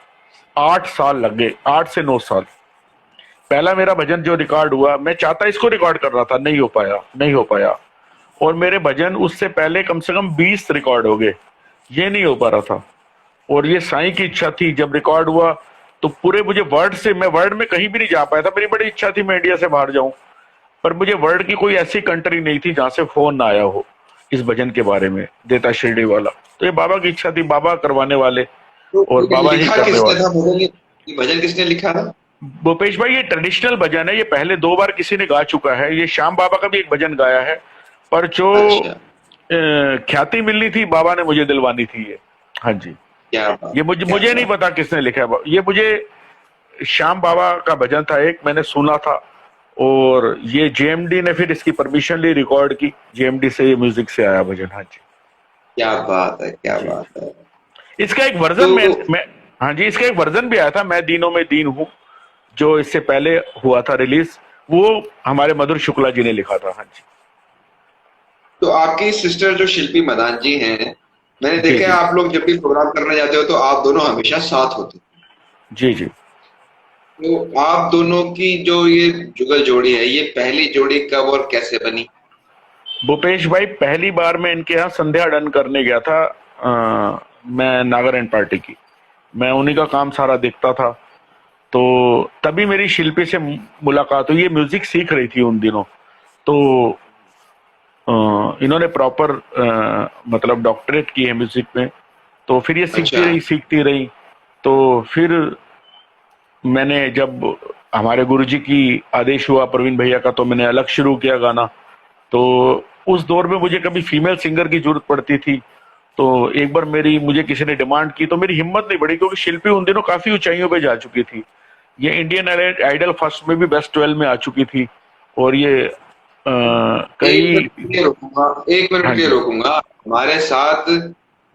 8 साल लग गए, 8 से 9 साल। पहला मेरा भजन जो रिकॉर्ड हुआ, मैं चाहता इसको रिकॉर्ड कर रहा था, नहीं हो पाया। और मेरे भजन उससे पहले कम से कम 20 रिकॉर्ड हो गए, ये नहीं हो पा रहा था। और ये साईं की इच्छा थी, जब रिकॉर्ड हुआ तो पूरे मुझे मैं वर्ल्ड में कहीं भी नहीं जा पाया था। मेरी बड़ी इच्छा थी मैं इंडिया से बाहर जाऊं, पर मुझे वर्ल्ड की कोई ऐसी कंट्री नहीं थी जहां से फोन ना आया हो इस भजन के बारे में, देता शिरडी वाला। तो ये बाबा की इच्छा थी, बाबा करवाने वाले और बाबा ही करने वाले। भजन किसने लिखा था भूपेश भाई? ये ट्रेडिशनल भजन है, ये पहले 2 बार किसी ने गा चुका है। ये श्याम बाबा का भी एक भजन गाया है, पर जो ख्याति मिलनी थी बाबा ने मुझे दिलवानी थी ये। हाँ जी, ये मुझे नहीं पता किसने लिखा है, ये मुझे श्याम बाबा का भजन था एक, मैंने सुना था। और ये जेएमडी ने फिर इसकी परमिशन ली, रिकॉर्ड की, जेएमडी से ये म्यूजिक से आया भजन। हाँ जी, क्या बात है, क्या बात है। इसका एक वर्जन मैं हाँ जी, इसका एक वर्जन भी आया था, मैं दीनों में दीन हूँ, जो इससे पहले हुआ था रिलीज, वो हमारे मधुर शुक्ला जी ने लिखा था। हाँ जी। तो आपकी सिस्टर जो शिल्पी मदान जी हैं, मैंने देखा है आप लोग जब भी प्रोग्राम करने जाते हो तो आप दोनों हमेशा साथ होते हैं। जी जी। तो आप दोनों की जो ये जुगल जोड़ी है, ये पहली जोड़ी कब और कैसे बनी? भूपेश भाई, पहली बार मैं इनके यहाँ संध्या डन करने गया था, मैं नागालैंड पार्टी की, मैं उन्हीं का काम सारा देखता था। तो तभी मेरी शिल्पी से मुलाकात हुई, ये म्यूजिक सीख रही थी उन दिनों। तो इन्होंने प्रॉपर मतलब डॉक्टरेट की है म्यूजिक में, तो फिर ये सीखती रही। तो फिर मैंने, जब हमारे गुरुजी की आदेश हुआ प्रवीण भैया का, तो मैंने अलग शुरू किया गाना। तो उस दौर में मुझे कभी फीमेल सिंगर की जरूरत पड़ती थी, तो एक बार मुझे किसी ने डिमांड की, तो मेरी हिम्मत नहीं बढ़ी, क्योंकि शिल्पी उन दिनों काफी ऊंचाइयों पे जा चुकी थी। ये इंडियन आइडल फर्स्ट में भी बेस्ट 12 में आ चुकी थी। और ये कई एक मिनट के रोकूंगा। हमारे साथ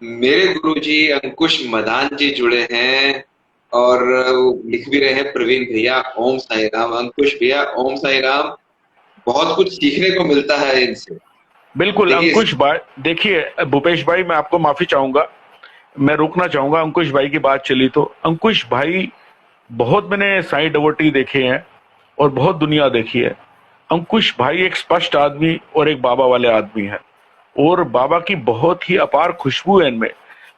मेरे गुरुजी अंकुश मदान जी जुड़े हैं और लिख भी रहे हैं, प्रवीण भैया ओम साई राम। अंकुश भैया ओम साई राम, बहुत कुछ सीखने को मिलता है इनसे। बिल्कुल अंकुश भाई, देखिए भूपेश भाई, मैं आपको माफी चाहूंगा, मैं रोकना चाहूंगा। अंकुश भाई की बात चली तो अंकुश भाई, बहुत मैंने साईं डिवोटी देखे हैं और बहुत दुनिया देखी है। अंकुश भाई एक स्पष्ट आदमी और एक बाबा वाले आदमी है, और बाबा की बहुत ही अपार खुशबू है इनमें।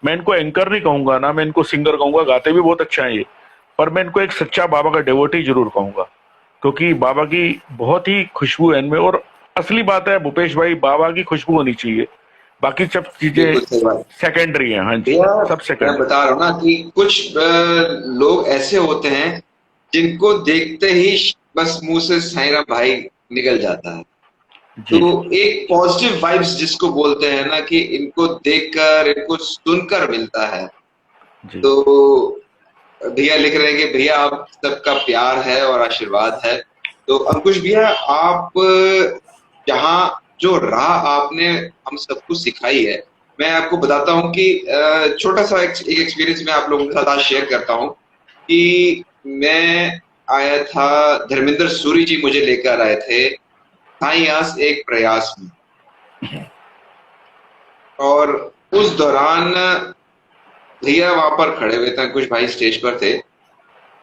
मैं इनको एंकर नहीं कहूंगा ना, मैं इनको सिंगर कहूंगा, गाते भी बहुत अच्छा है ये, पर मैं इनको एक सच्चा बाबा का डिवोटी जरूर कहूंगा, क्योंकि बाबा की बहुत ही खुशबू है इनमें। और असली बात है भूपेश भाई, बाबा की खुशबू होनी चाहिए, बाकी सब चीजें सेकेंडरी है। हाँ जी, सब सेकेंडरी। मैं बता रहा हूँ ना कि कुछ लोग ऐसे होते हैं जिनको देखते ही बस मुंह से साईं राम भाई निकल जाता है। तो एक पॉजिटिव वाइब्स जिसको बोलते हैं ना, कि इनको देखकर, इनको सुनकर मिलता है। तो भैया लिख रहे हैं कि भैया आप सबका प्यार है और आशीर्वाद है। तो अंकुश भैया, आप जहाँ जो राह आपने हम सबको सिखाई है, मैं आपको बताता हूँ कि छोटा सा एक एक्सपीरियंस मैं आप लोगों के साथ आज शेयर करता हूँ कि मैं आया था, धर्मेंद्र सूरी जी मुझे लेकर आए थे साईं एक प्रयास में, और उस दौरान भैया वहां पर खड़े हुए थे, कुछ भाई स्टेज पर थे,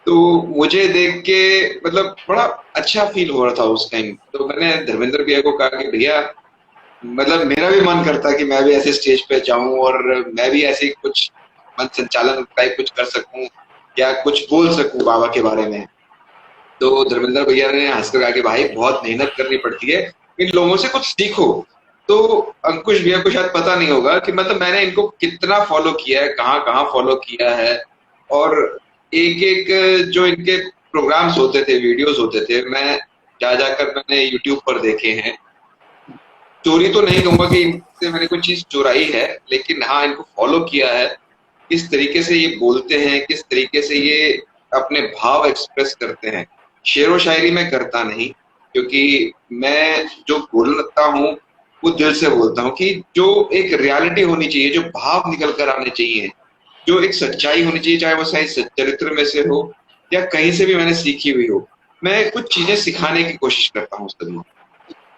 तो मुझे देख के मतलब बड़ा अच्छा फील हो रहा था उस टाइम। तो मैंने धर्मेंद्र भैया को कहा कि भैया मतलब मेरा भी मन करता है कि मैं भी ऐसे स्टेज पे जाऊं और मैं भी ऐसे कुछ मन संचालन टाइप कुछ कर सकूं या कुछ बोल सकूं बाबा के बारे में। तो धर्मेंद्र भैया ने हंसकर कहा कि भाई बहुत मेहनत करनी पड़ती है, इन लोगों से कुछ सीखो। तो अंकुश भैया को शायद पता नहीं होगा कि मतलब मैंने इनको कितना फॉलो किया है, कहाँ कहाँ फॉलो किया है। और एक एक जो इनके प्रोग्राम्स होते थे, वीडियोस होते थे, मैं जा जाकर मैंने यूट्यूब पर देखे हैं। चोरी तो नहीं कहूंगा कि इनसे मैंने कोई चीज चुराई है, लेकिन हाँ इनको फॉलो किया है। किस तरीके से ये बोलते हैं, किस तरीके से ये अपने भाव एक्सप्रेस करते हैं। शेरो शायरी में करता नहीं, क्योंकि मैं जो बोलता हूँ वो दिल से बोलता हूँ कि जो एक रियलिटी होनी चाहिए, जो भाव निकल कर आने चाहिए, जो एक सच्चाई होनी चाहिए, चाहे वो सही चरित्र में से हो या कहीं से भी मैंने सीखी हुई हो, मैं कुछ चीजें सिखाने की कोशिश करता हूँ सभी।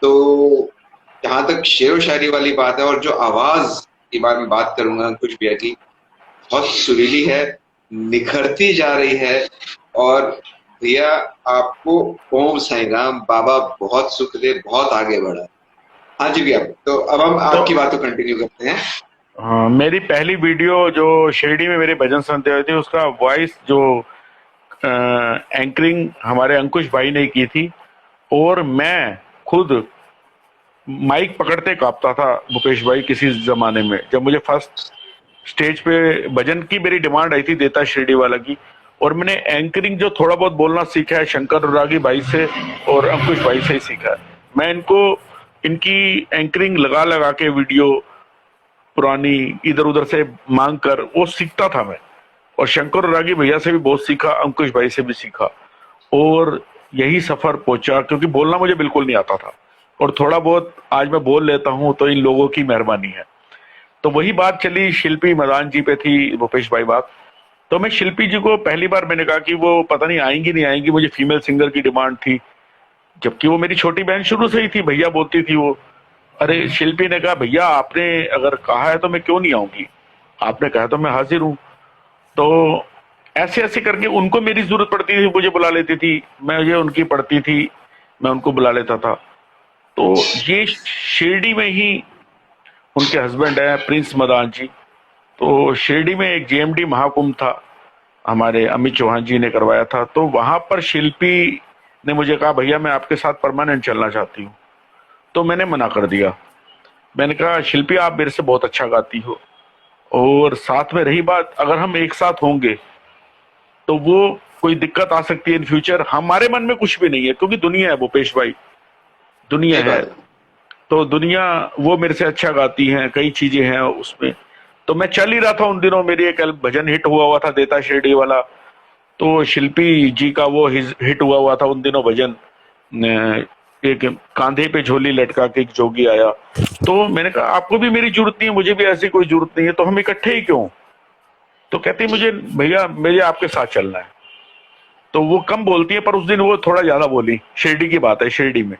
तो जहां तक शेरो शायरी वाली बात है और जो आवाज की बारे में बात करूंगा अंकुश भैया की, बहुत सुरीली है, निखरती जा रही है। और भैया आपको ओम साईं राम, बाबा बहुत सुख दे, बहुत आगे बढ़ा। हाँ जी भैया, तो अब हम तो आपकी बात को कंटिन्यू करते हैं। हाँ, मेरी पहली वीडियो जो शिरडी में मेरे भजन सुनते हुए थी, उसका वॉइस जो एंकरिंग हमारे अंकुश भाई ने की थी, और मैं खुद माइक पकड़ते कांपता था भूपेश भाई किसी जमाने में, जब मुझे फर्स्ट स्टेज पे भजन की मेरी डिमांड आई थी देता शिरडी वाला की। और मैंने एंकरिंग जो थोड़ा बहुत बोलना सीखा है शंकर अनुरागी भाई से और अंकुश भाई से ही सीखा है। मैं इनको इनकी एंकरिंग लगा लगा के वीडियो पुरानी इधर उधर से मांग कर वो सीखता था मैं। और शंकर अनुरागी भैया से भी बहुत सीखा, अंकुश भाई से भी सीखा। और यही सफर पहुंचा, क्योंकि बोलना मुझे बिल्कुल नहीं आता था, और थोड़ा बहुत आज मैं बोल लेता हूं तो इन लोगों की मेहरबानी है। तो वही बात चली, शिल्पी मदान जी पे थी भूपेश भाई बात। तो मैं शिल्पी जी को पहली बार मैंने कहा कि वो पता नहीं आएंगी नहीं आएंगी, मुझे फीमेल सिंगर की डिमांड थी, जबकि वो मेरी छोटी बहन शुरू से ही थी, भैया बोलती थी वो। अरे शिल्पी ने कहा भैया आपने अगर कहा है तो मैं क्यों नहीं आऊंगी, आपने कहा तो मैं हाजिर हूं। तो ऐसे ऐसे करके उनको मेरी जरूरत पड़ती थी, मुझे बुला लेती थी, मैं ये उनकी पड़ती थी, मैं उनको बुला लेता था। तो ये शिरडी में ही उनके हस्बैंड है प्रिंस मदान जी। तो शिरडी में एक जेएमडी महाकुंभ था, हमारे अमित चौहान जी ने करवाया था। तो वहां पर शिल्पी ने मुझे कहा भैया मैं आपके साथ परमानेंट चलना चाहती हूँ। तो मैंने मना कर दिया। मैंने कहा शिल्पी आप मेरे से बहुत अच्छा गाती हो, और साथ में रही बात अगर हम एक साथ होंगे तो वो कोई दिक्कत आ सकती है इन फ्यूचर, हमारे मन में कुछ भी नहीं है, क्योंकि दुनिया है भूपेश भाई, दुनिया सही है। बात है। तो दुनिया वो मेरे से अच्छा गाती हैं, कई चीजें हैं उसमें। तो मैं चल ही रहा था उन दिनों, मेरी एक भजन हिट हुआ हुआ था देता शिरडी वाला। तो शिल्पी जी का वो हिट हुआ हुआ था उन दिनों भजन, एक कांधे पे झोली लटका के एक जोगी आया। तो मैंने कहा आपको भी मेरी जरूरत नहीं है, मुझे भी ऐसी कोई जरूरत नहीं है, तो हम इकट्ठे ही क्यों। तो कहती मुझे भैया मुझे आपके साथ चलना है। तो वो कम बोलती है, पर उस दिन वो थोड़ा ज्यादा बोली, शिरडी की बात है, शिरडी में।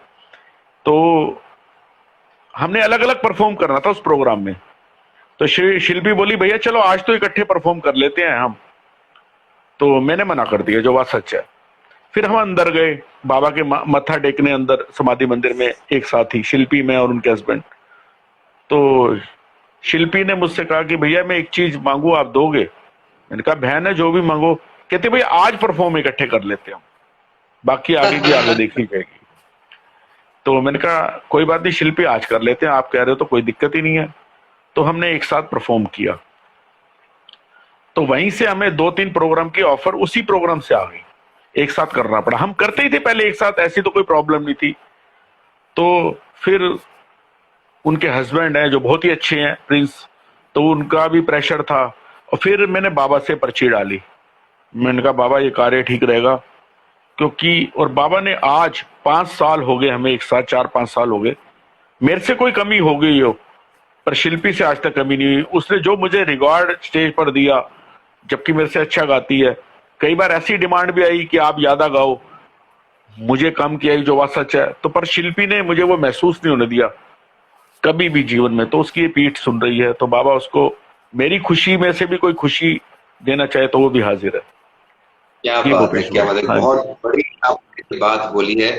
तो हमने अलग अलग परफॉर्म करना था उस प्रोग्राम में। तो शिल्पी बोली भैया चलो आज तो इकट्ठे परफॉर्म कर लेते हैं हम। तो मैंने मना कर दिया, जो बात सच है। फिर हम अंदर गए, बाबा के मत्था टेकने अंदर समाधि मंदिर में, एक साथ ही शिल्पी, मैं और उनके हस्बैंड। तो शिल्पी ने मुझसे कहा कि भैया मैं एक चीज मांगू आप दोगे। मैंने कहा बहन है जो भी मांगो। कहते भैया आज परफॉर्म इकट्ठे कर लेते हैं, बाकी आगे की आगे देखी जाएगी। तो मैंने कहा कोई बात नहीं शिल्पी आज कर लेते हैं, आप कह रहे हो तो कोई दिक्कत ही नहीं है। तो हमने एक साथ परफॉर्म किया। तो वहीं से हमें 2-3 प्रोग्राम की ऑफर उसी प्रोग्राम से आ गई, एक साथ करना पड़ा। हम करते ही थे पहले एक साथ, ऐसी तो कोई प्रॉब्लम नहीं थी। तो फिर उनके हस्बैंड हैं जो बहुत ही अच्छे हैं प्रिंस, तो उनका भी प्रेशर था। और फिर मैंने बाबा से पर्ची डाली, मैंने कहा बाबा ये कार्य ठीक रहेगा, क्योंकि और बाबा ने आज 5 साल हो गए हमें एक साथ, 4-5 साल हो गए। मेरे से कोई कमी हो गई हो, पर शिल्पी से आज तक कमी नहीं हुई। उसने जो मुझे रिवॉर्ड स्टेज पर दिया, जबकि मेरे से अच्छा गाती है, कई बार ऐसी डिमांड भी आई कि आप ज्यादा गाओ, मुझे कम किया, जो बात सच है। तो पर शिल्पी ने मुझे वो महसूस नहीं होने दिया कभी भी जीवन में। तो उसकी ये पीठ सुन रही है, तो बाबा उसको मेरी खुशी में से भी कोई खुशी देना चाहे तो वो भी हाजिर है। क्या जी बात है, भूपेश क्या भाई। बात है, हाँ जी। बहुत बड़ी आपने बात बोली है।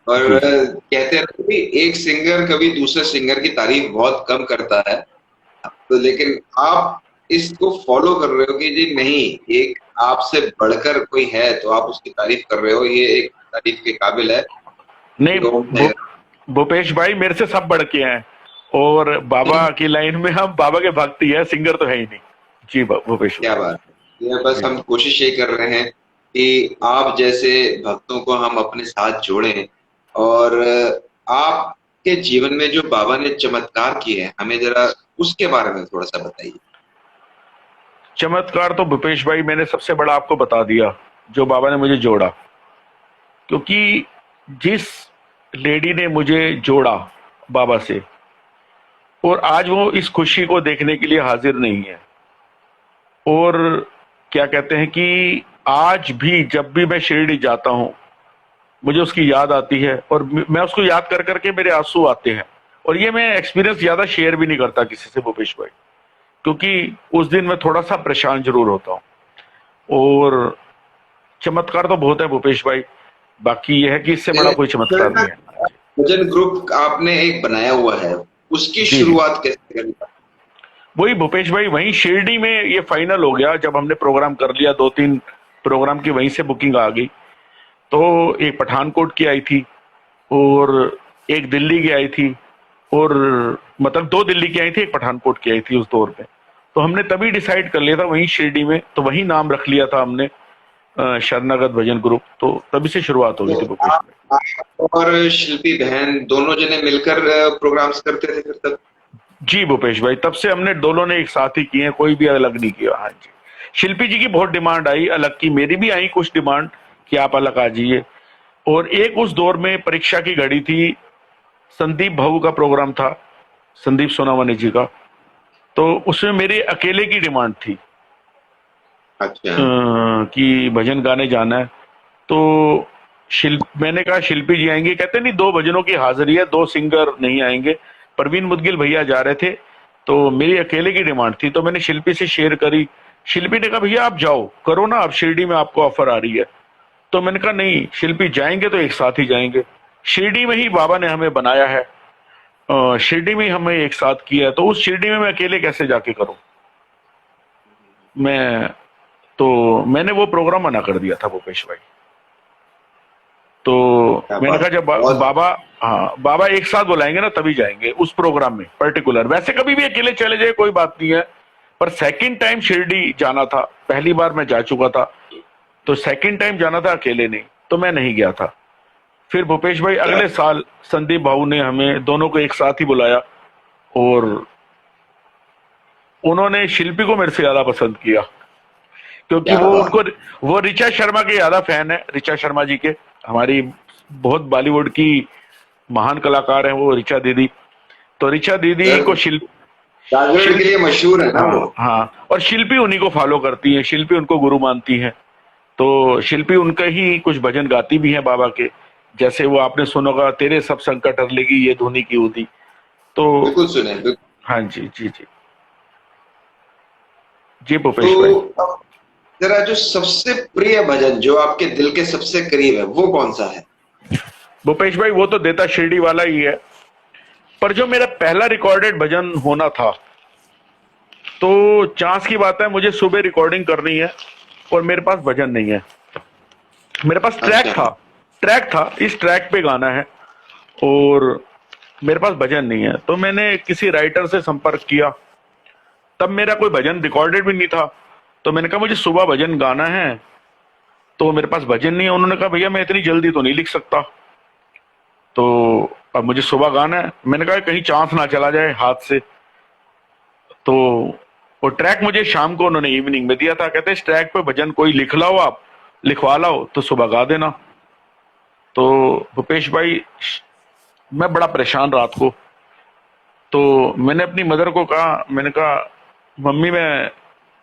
और जी जी। कहते हैं कि एक सिंगर कभी दूसरे सिंगर की तारीफ बहुत कम करता है, तो लेकिन आप इसको फॉलो कर रहे हो कि जी नहीं, एक आपसे बढ़कर कोई है तो आप उसकी तारीफ कर रहे हो, ये एक तारीफ के काबिल है। नहीं, ओम है। भूपेश भाई मेरे से सब बढ़ के हैं, और बाबा की लाइन में हम बाबा के भक्त ही है, सिंगर तो है ही नहीं। जी भूपेश क्या भाई। बात है, ये बस जी हम कोशिश ये कर रहे हैं कि आप जैसे भक्तों को हम अपने साथ जोड़ें। और आपके जीवन में जो बाबा ने चमत्कार किए हैं, हमें जरा उसके बारे में थोड़ा सा बताइए। चमत्कार तो भूपेश भाई मैंने सबसे बड़ा आपको बता दिया, जो बाबा ने मुझे जोड़ा। क्योंकि जिस लेडी ने मुझे जोड़ा बाबा से, और आज वो इस खुशी को देखने के लिए हाजिर नहीं है, और क्या कहते हैं कि आज भी जब भी मैं शिरडी जाता हूं, मुझे उसकी याद आती है, और मैं उसको याद कर करके मेरे आंसू आते हैं। और ये मैं एक्सपीरियंस ज्यादा शेयर भी नहीं करता किसी से भूपेश भाई, क्योंकि उस दिन मैं थोड़ा सा परेशान जरूर होता हूँ। और चमत्कार तो बहुत है भूपेश भाई, बाकी यह है कि इससे बड़ा कोई चमत्कार नहीं है। हाँ जी। भजन ग्रुप आपने एक बनाया हुआ है, उसकी जी जी। शुरुआत कैसे करी? वही भूपेश भाई, वहीं शिरडी में ये फाइनल हो गया जब हमने प्रोग्राम कर लिया, 2-3 प्रोग्राम की वहीं से बुकिंग आ गई। तो एक पठानकोट की आई थी, और एक दिल्ली की आई थी, और मतलब 2 दिल्ली की आई थी, एक पठानकोट की आई थी उस दौर में। तो हमने तभी डिसाइड कर लिया था वहीं शिरडी में, तो वहीं नाम रख लिया था हमने, शरणागत भजन ग्रुप। तो तभी से शुरुआत हो गई तो थी भूपेश भाई। आप और शिल्पी बहन दोनों जने मिलकर प्रोग्राम्स करते थे फिर तब? जी भूपेश भाई, तब से हमने दोनों ने एक साथ ही किए हैं, कोई भी अलग नहीं किया। हाँ जी। शिल्पी जी की बहुत डिमांड आई अलग की, मेरी भी आई कुछ डिमांड कि आप अलग आ जाइए। और एक उस दौर में परीक्षा की घड़ी थी, संदीप भाऊ का प्रोग्राम था, संदीप सोनावने जी का। तो उसमें मेरे अकेले की डिमांड थी अच्छा। कि भजन गाने जाना है। तो मैंने कहा शिल्पी जी आएंगे, कहते नहीं 2 भजनों की हाजिरी है, 2 सिंगर नहीं आएंगे। परवीन मुदगिल भैया जा रहे थे, तो मेरी अकेले की डिमांड थी, तो मैंने शिल्पी से शेयर करी। शिल्पी ने कहा भैया आप जाओ करो ना, आप शिरडी में आपको ऑफर आ रही है। तो मैंने कहा नहीं, शिल्पी जाएंगे तो एक साथ ही जाएंगे, शिरडी में ही बाबा ने हमें बनाया है, शिरडी में ही हमें एक साथ किया है, तो उस शिरडी में मैं अकेले कैसे जाके करूं। मैं तो मैंने वो प्रोग्राम मना कर दिया था भूपेश भाई। तो क्या मैंने बात कहा है, जब बहुत। बाबा, हाँ बाबा एक साथ बुलाएंगे ना तभी जाएंगे उस प्रोग्राम में पर्टिकुलर। वैसे कभी भी अकेले चले जाए कोई बात नहीं है, पर सेकंड टाइम शिरडी जाना था, पहली बार मैं जा चुका था, तो सेकंड टाइम जाना था अकेले नहीं, तो मैं नहीं गया था। फिर भूपेश भाई क्या अगले साल संदीप भाऊ ने हमें दोनों को एक साथ ही बुलाया, और उन्होंने शिल्पी को मेरे से ज्यादा पसंद किया, क्योंकि क्या वो बात। उनको, वो ऋचा शर्मा के ज्यादा फैन है, ऋचा शर्मा जी के, हमारी बहुत बॉलीवुड की महान कलाकार हैं वो ऋचा दीदी। तो ऋचा दीदी सर, को जागरण के शिल्प लिए मशहूर है ना वो। हाँ हाँ, और शिल्पी उन्हीं को फॉलो करती है, शिल्पी उनको गुरु मानती है। तो शिल्पी उनके ही कुछ भजन गाती भी हैं बाबा के, जैसे वो आपने सुना होगा, तेरे सब संकट हर लेगी ये धुनी की उदी। तो बिल्कुल सुने, बिल्कुल। हाँ जी जी जी। जी भूपेश भाई। तो अब जरा जो सबसे प्रिय भजन जो आपके दिल के सबसे करीब है वो कौन सा है? भूपेश भाई वो तो देता शिरडी वाला ही है, पर जो मेरा पहला रिकॉर्डेड भजन होना था, तो चांस की बात है मुझे सुबह रिकॉर्डिंग करनी है, और मेरे पास भजन नहीं है। मेरे पास अच्छा। ट्रैक था, इस ट्रैक पे गाना है, और मेरे पास भजन नहीं है। तो मैंने किसी राइटर से संपर्क किया, तब मेरा कोई भजन रिकॉर्डेड भी नहीं था। तो मैंने कहा मुझे सुबह भजन गाना है, तो मेरे पास भजन नहीं है। उन्होंने कहा भैया मैं इतनी जल्दी तो नहीं लिख सकता, तो अब मुझे सुबह गाना है। मैंने कहा कहीं चांस ना चला जाए हाथ से। तो वो ट्रैक मुझे शाम को उन्होंने इवनिंग में दिया था, कहते इस ट्रैक पे भजन कोई लिख लाओ, आप लिखवा लाओ तो सुबह गा देना। तो भूपेश भाई मैं बड़ा परेशान रात को, तो मैंने अपनी मदर को कहा, मैंने कहा मम्मी मैं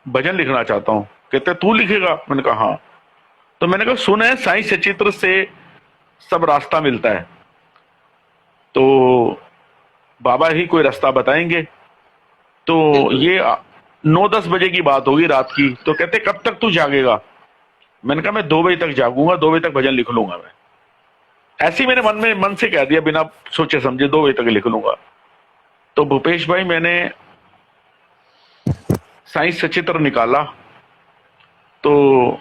भजन लिखना चाहता हूँ। कहते तू लिखेगा? मैंने कहा हाँ। तो मैंने कहा सुना है साईं सचित्र से सब रास्ता मिलता है, तो बाबा ही कोई रास्ता बताएंगे। तो बिल्कुल। ये 9-10 बजे की बात होगी रात की। तो कहते कब तक तू जागेगा? मैंने कहा मैं 2 बजे तक जागूंगा, 2 बजे तक भजन लिख लूंगा मैं। ऐसे ही मैंने मन से कह दिया, बिना सोचे समझे 2 बजे तक लिख लूंगा। तो भूपेश भाई मैंने साईं सचित्र निकाला, तो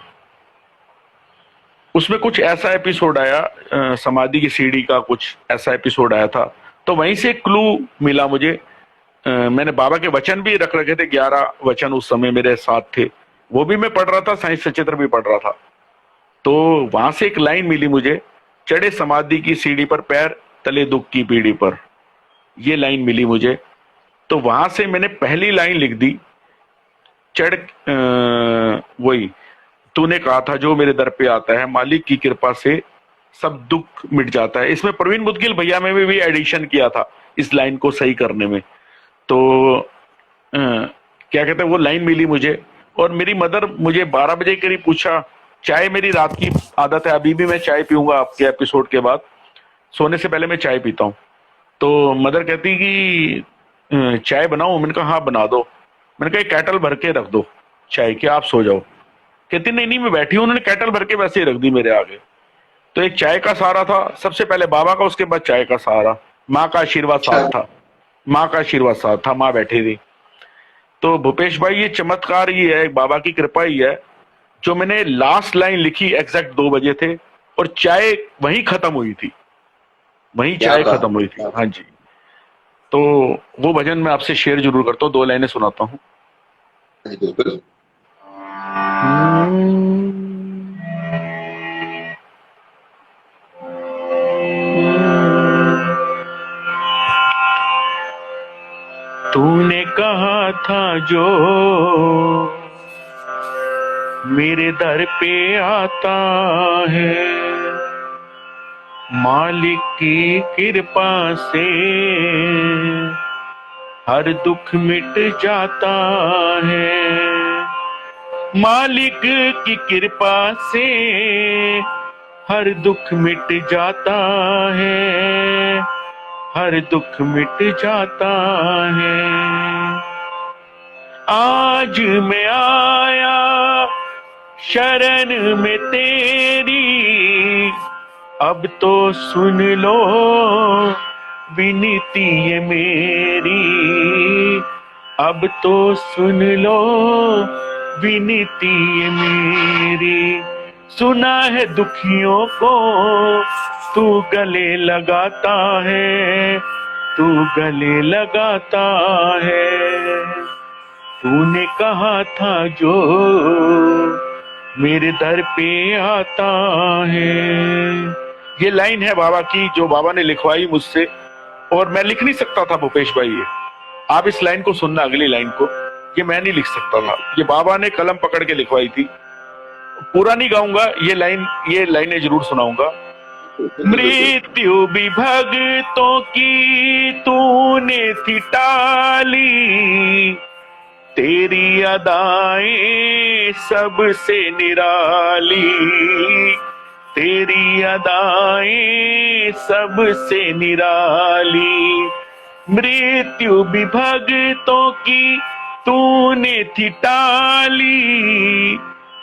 उसमें कुछ ऐसा एपिसोड आया, समाधि की सीढ़ी का कुछ ऐसा एपिसोड आया था। तो वहीं से क्लू मिला मुझे। मैंने बाबा के वचन भी रख रखे थे, 11 वचन उस समय मेरे साथ थे, वो भी मैं पढ़ रहा था, साईं सचित्र भी पढ़ रहा था। तो वहां से एक लाइन मिली मुझे, चढ़े समाधि की सीढ़ी पर पैर तले दुख की पीढ़ी पर, ये लाइन मिली मुझे। तो वहां से मैंने पहली लाइन लिख दी, वही तूने कहा था जो मेरे दर पे आता है, मालिक की कृपा से सब दुख मिट जाता है। इसमें प्रवीण मुदगिल भैया में भी एडिशन किया था इस लाइन को सही करने में। तो क्या कहते हैं, वो लाइन मिली मुझे। और मेरी मदर मुझे 12 बजे करीब पूछा, चाय मेरी रात की आदत है, अभी भी मैं चाय पीऊंगा आपके एपिसोड के बाद, सोने से पहले मैं चाय पीता हूँ। तो मदर कहती कि चाय बनाऊं? मैंने कहा हाँ बना दो। मैंने कहा कैटल भर के रख दो चाय के, आप सो जाओ। कहती नहीं नहीं मैं बैठी हूं। उन्होंने कैटल भर के वैसे ही रख दी मेरे आगे। तो एक चाय का सहारा था, सबसे पहले बाबा का, उसके बाद चाय का सहारा, माँ का आशीर्वाद साथ था, माँ का आशीर्वाद साथ था, माँ बैठी थी। तो भूपेश भाई ये चमत्कार ही है, बाबा की कृपा ही है, जो मैंने लास्ट लाइन लिखी एग्जैक्ट 2 बजे थे और चाय वहीं खत्म हुई थी, वहीं चाय खत्म हुई थी। हाँ जी। तो वो भजन मैं आपसे शेयर जरूर करता हूँ, 2 लाइनें सुनाता हूँ। बिल्कुल। तूने कहा था जो मेरे दर पे आता है, मालिक की कृपा से हर दुख मिट जाता है, मालिक की कृपा से हर दुख मिट जाता है, हर दुख मिट जाता है। आज मैं आया शरण में तेरी, अब तो सुन लो विनती है मेरी, अब तो सुन लो विनती है मेरी। सुना है दुखियों को तू गले लगाता है, तू गले लगाता है। तूने कहा था जो मेरे दर पे आता है। ये लाइन है बाबा की, जो बाबा ने लिखवाई मुझसे, और मैं लिख नहीं सकता था भूपेश भाई। ये आप इस लाइन को सुनना, अगली लाइन को, ये मैं नहीं लिख सकता था, ये बाबा ने कलम पकड़ के लिखवाई थी। पूरा नहीं गाऊंगा, ये लाइनें जरूर सुनाऊंगा। मृत्यु भी भक्तों की तूने थी टाली, तेरी अदाएं सबसे निराली, तेरी अदाएं सबसे निराली। मृत्यु भी भक्तों की तूने थी टाली,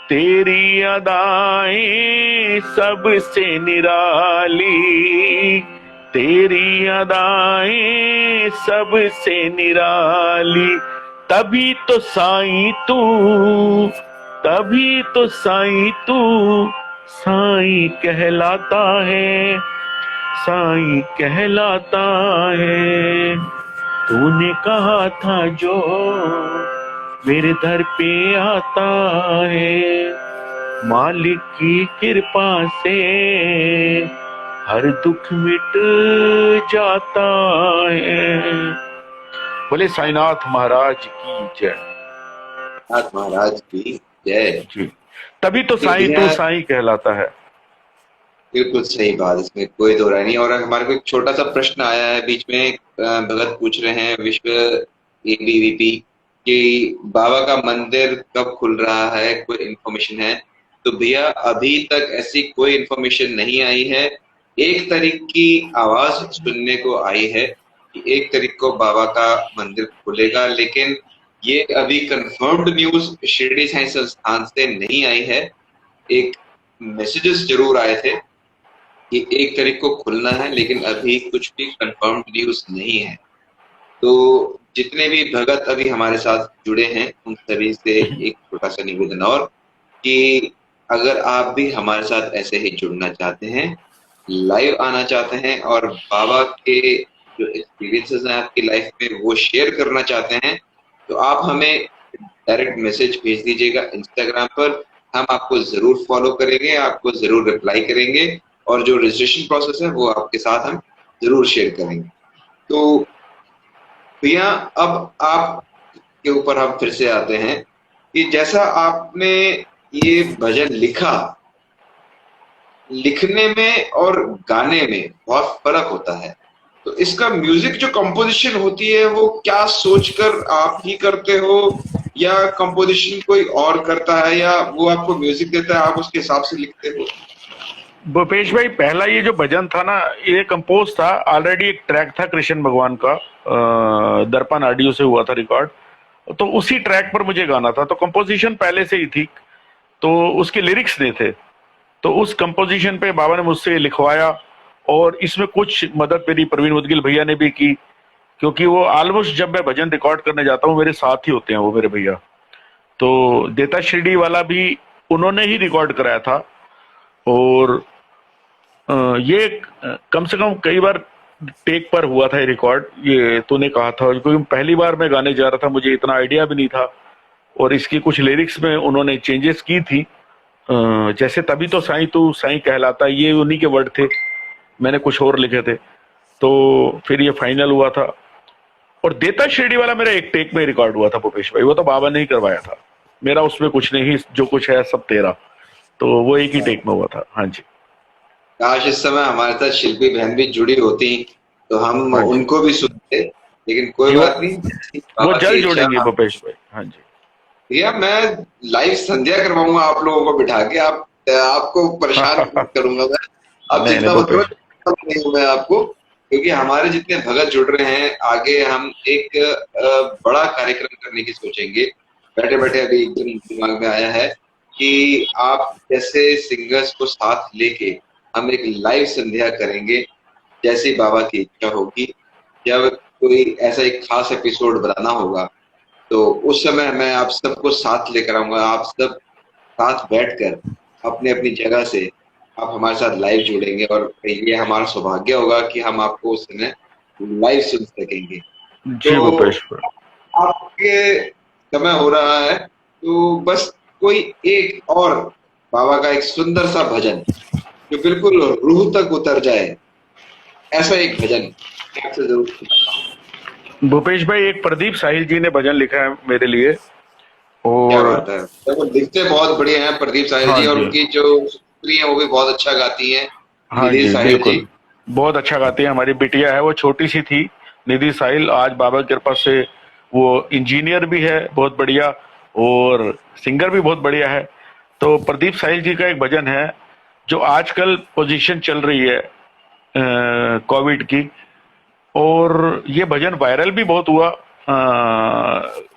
तेरी अदाएं सबसे निराली, तेरी अदाएं सबसे निराली। तभी तो साईं तू, तभी तो साईं तू साईं कहलाता है, साईं कहलाता है। तूने कहा था जो मेरे दर पे आता है, मालिक की कृपा से हर दुख मिट जाता है। बोले साईनाथ महाराज की जय। नाथ महाराज की जय जी। तभी तो साईं तो साईं कहलाता है। बिल्कुल सही बात, इसमें कोई दो राय नहीं। और हमारे को एक छोटा सा प्रश्न आया है बीच में, भगत पूछ रहे हैं विश्व एबीवीपी कि बाबा का मंदिर कब खुल रहा है, कोई इन्फॉर्मेशन है? तो भैया अभी तक ऐसी कोई इन्फॉर्मेशन नहीं आई है। 1 तारीख की आवाज सुनने को आई है कि 1 तारीख को बाबा का मंदिर खुलेगा, लेकिन ये अभी कंफर्म्ड न्यूज शिरडी साईं संस्थान से नहीं आई है। एक मैसेजेस जरूर आए थे कि 1 तारीख को खुलना है, लेकिन अभी कुछ भी कंफर्म न्यूज नहीं है। तो जितने भी भगत अभी हमारे साथ जुड़े हैं उन सभी से एक छोटा सा निवेदन और कि अगर आप भी हमारे साथ ऐसे ही जुड़ना चाहते हैं, लाइव आना चाहते हैं और बाबा के जो एक्सपीरियंसेस हैं आपकी लाइफ में वो शेयर करना चाहते हैं, तो आप हमें डायरेक्ट मैसेज भेज दीजिएगा इंस्टाग्राम पर। हम आपको जरूर फॉलो करेंगे, आपको जरूर रिप्लाई करेंगे और जो रजिस्ट्रेशन प्रोसेस है वो आपके साथ हम जरूर शेयर करेंगे। तो भैया, अब आप के ऊपर हम फिर से आते हैं कि जैसा आपने ये भजन लिखा, लिखने में और गाने में बहुत फर्क होता है। तो इसका म्यूजिक जो कंपोजिशन होती है वो क्या सोचकर आप ही करते हो या कंपोजिशन कोई और करता है, या वो आपको म्यूजिक देता है आप उसके हिसाब से लिखते हो? भूपेश भाई, पहला ये जो भजन था ना, ये कंपोज था ऑलरेडी, एक ट्रैक था कृष्ण भगवान का, दर्पण ऑडियो से हुआ था रिकॉर्ड। तो उसी ट्रैक पर मुझे गाना था, तो कंपोजिशन पहले से ही थी, तो उसके लिरिक्स नहीं थे। तो उस कंपोजिशन पे बाबा ने मुझसे लिखवाया और इसमें कुछ मदद मेरी प्रवीण मुदगिल भैया ने भी की, क्योंकि वो ऑलमोस्ट जब मैं भजन रिकॉर्ड करने जाता हूँ मेरे साथ ही होते हैं वो मेरे भैया। तो देता शिरडी वाला भी उन्होंने ही रिकॉर्ड कराया था। और ये कम से कम कई बार टेक पर हुआ था ये रिकॉर्ड, ये तूने कहा था, क्योंकि पहली बार मैं गाने जा रहा था, मुझे इतना आइडिया भी नहीं था। और इसकी कुछ लिरिक्स में उन्होंने चेंजेस की थी, जैसे तभी तो साईं तू साईं कहलाता, ये उन्हीं के वर्ड थे, मैंने कुछ और लिखे थे। तो फिर ये फाइनल हुआ था। और देता शिरडी वाला मेरा एक टेक में रिकॉर्ड हुआ था भूपेश भाई, वो तो बाबा ने ही करवाया था, मेरा उसमें कुछ नहीं, जो कुछ है सब तेरा। तो वो एक ही टेक में हुआ था। हाँ जी। काश इस समय हमारे साथ शिल्पी बहन भी जुड़ी होती तो हम हाँ जी उनको भी सुनते, लेकिन कोई जी, बात नहीं, वो बाबा की जल्द इच्छा। जोड़ेंगे भूपेश भाई। हाँ जी। भैया, मैं लाइव संध्या करवाऊंगा आप लोगों को बिठा के, आप आपको परेशान करूंगा मैं। आप नहीं नहीं चिंता मत करो, भूपेश। नहीं हूं मैं आपको, क्योंकि हमारे जितने भगत जुड़ रहे हैं आगे हम एक बड़ा कार्यक्रम करने की सोचेंगे। बैठे बैठे अभी एकदम दिमाग में आया है कि आप जैसे सिंगर्स को साथ लेके हम एक लाइव संध्या करेंगे, जैसी बाबा की इच्छा होगी। जब कोई ऐसा एक खास एपिसोड बनाना होगा तो उस समय मैं आप सबको साथ लेकर आऊंगा, आप सब साथ बैठकर अपने अपनी जगह से आप हमारे साथ लाइव जुड़ेंगे और ये हमारा सौभाग्य होगा कि हम आपको उस समय लाइव सुन सकेंगे। जी तो भूपेश भाई। आपके समय हो रहा है, तो बस कोई एक और बाबा का एक सुंदर सा भजन जो बिल्कुल रूह तक उतर जाए, ऐसा एक भजन आपसे जरूर सुनना। भूपेश भाई, एक प्रदीप साहिल जी ने भजन लिखा है मेरे लिए। क्या और बात है, तो वो दिखते बहुत बढ़िया हैं प्रदीप साहिल हाँ जी, और जी। उनकी जो पुत्री है वो भी बहुत अच्छा गाती हैं, हाँ निधि जी साहिल जी। बिल्कुल, बहुत अच्छा गाती है। हमारी बिटिया है, वो छोटी सी थी, निधि साहिल, आज बाबा की कृपा से वो इंजीनियर भी है बहुत बढ़िया, और सिंगर भी बहुत बढ़िया है। तो प्रदीप साहिल जी का एक भजन है जो आजकल पोजीशन चल रही है कोविड की, और ये भजन वायरल भी बहुत हुआ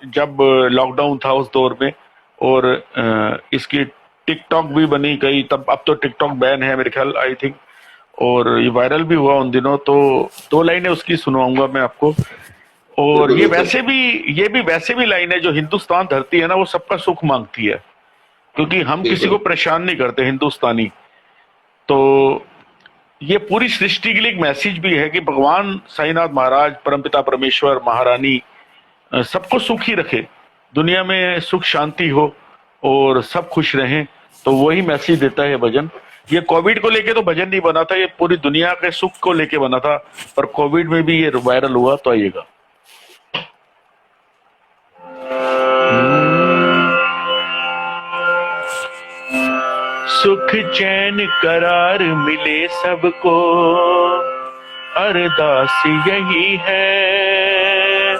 जब लॉकडाउन था उस दौर में। और इसकी टिकटॉक भी बनी कई, तब अब तो टिकटॉक बैन है मेरे ख्याल, आई थिंक। और ये वायरल भी हुआ उन दिनों, तो 2 लाइनें उसकी सुनवाऊंगा मैं आपको। और बिल्कुल ये बिल्कुल। वैसे भी, ये भी वैसे भी लाइन है, जो हिंदुस्तान धरती है ना वो सबका सुख मांगती है, क्योंकि हम किसी को बिल्कुल परेशान नहीं करते हिंदुस्तानी। तो ये पूरी सृष्टि के लिए एक मैसेज भी है कि भगवान साईनाथ महाराज, परमपिता परमेश्वर, महारानी सबको सुख ही रखे, दुनिया में सुख शांति हो और सब खुश रहें। तो वही मैसेज देता है ये भजन। ये कोविड को लेके तो भजन नहीं बना था, ये पूरी दुनिया के सुख को लेके बना था, पर कोविड में भी ये वायरल हुआ। तो आइएगा। सुख चैन करार मिले सबको, अरदास यही है,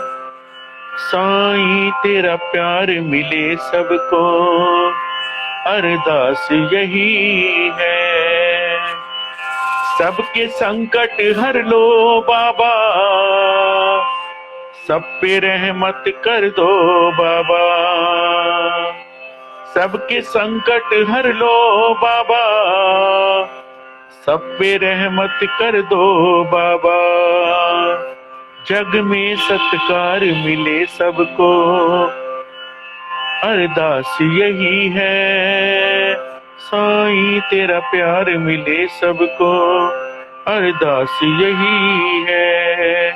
साईं तेरा प्यार मिले सबको, अरदास यही है। सबके संकट हर लो बाबा, सब पे रहमत कर दो बाबा, सबके संकट हर लो बाबा, सब पे रहमत कर दो बाबा, जग में सत्कार मिले सबको, अरदास यही है। साईं तेरा प्यार मिले सबको, अरदास यही है।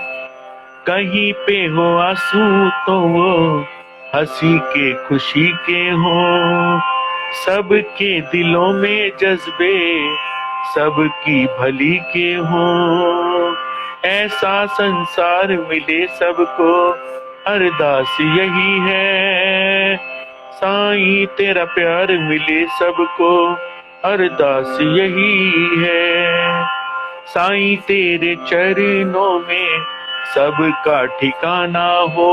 कहीं पे हो आंसू तो वो हंसी के खुशी के हो, सबके दिलों में जज्बे सबकी भली के हो, ऐसा संसार मिले सबको, अरदास यही है। साईं तेरा प्यार मिले सबको, अरदास यही है। साईं तेरे चरणों में सबका ठिकाना हो,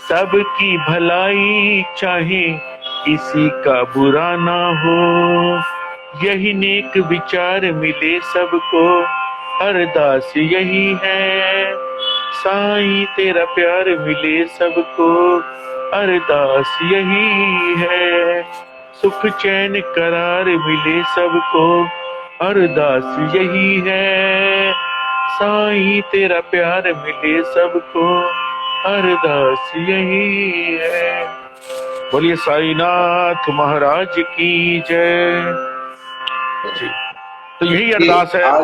सबकी भलाई चाहे किसी का बुरा ना हो, यही नेक विचार मिले सबको, अरदास यही है। साईं तेरा प्यार मिले सबको, अरदास यही है। सुख चैन करार मिले सबको, अरदास यही है। साईं तेरा प्यार मिले सबको, अरदास यही है। बोलिए साईनाथ महाराज की जय जी। तो यही अरदास है। आज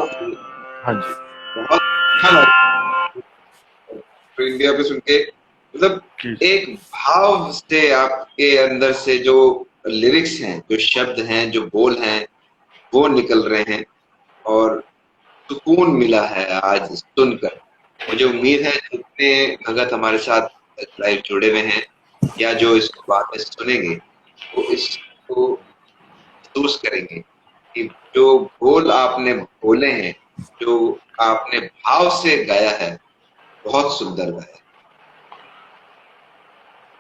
हाँ जी, बहुत अच्छा लगा तो इंडिया पे सुन के, मतलब जी एक भाव से आपके अंदर से जो लिरिक्स हैं, जो शब्द हैं, जो बोल हैं, वो निकल रहे हैं और सुकून मिला है आज सुनकर। मुझे उम्मीद है जितने भगत हमारे साथ लाइव जुड़े हुए हैं या जो इसको बाद में सुनेंगे वो इसको महसूस करेंगे कि जो बोल आपने बोले हैं, जो आपने भाव से गाया है, बहुत सुंदर गाया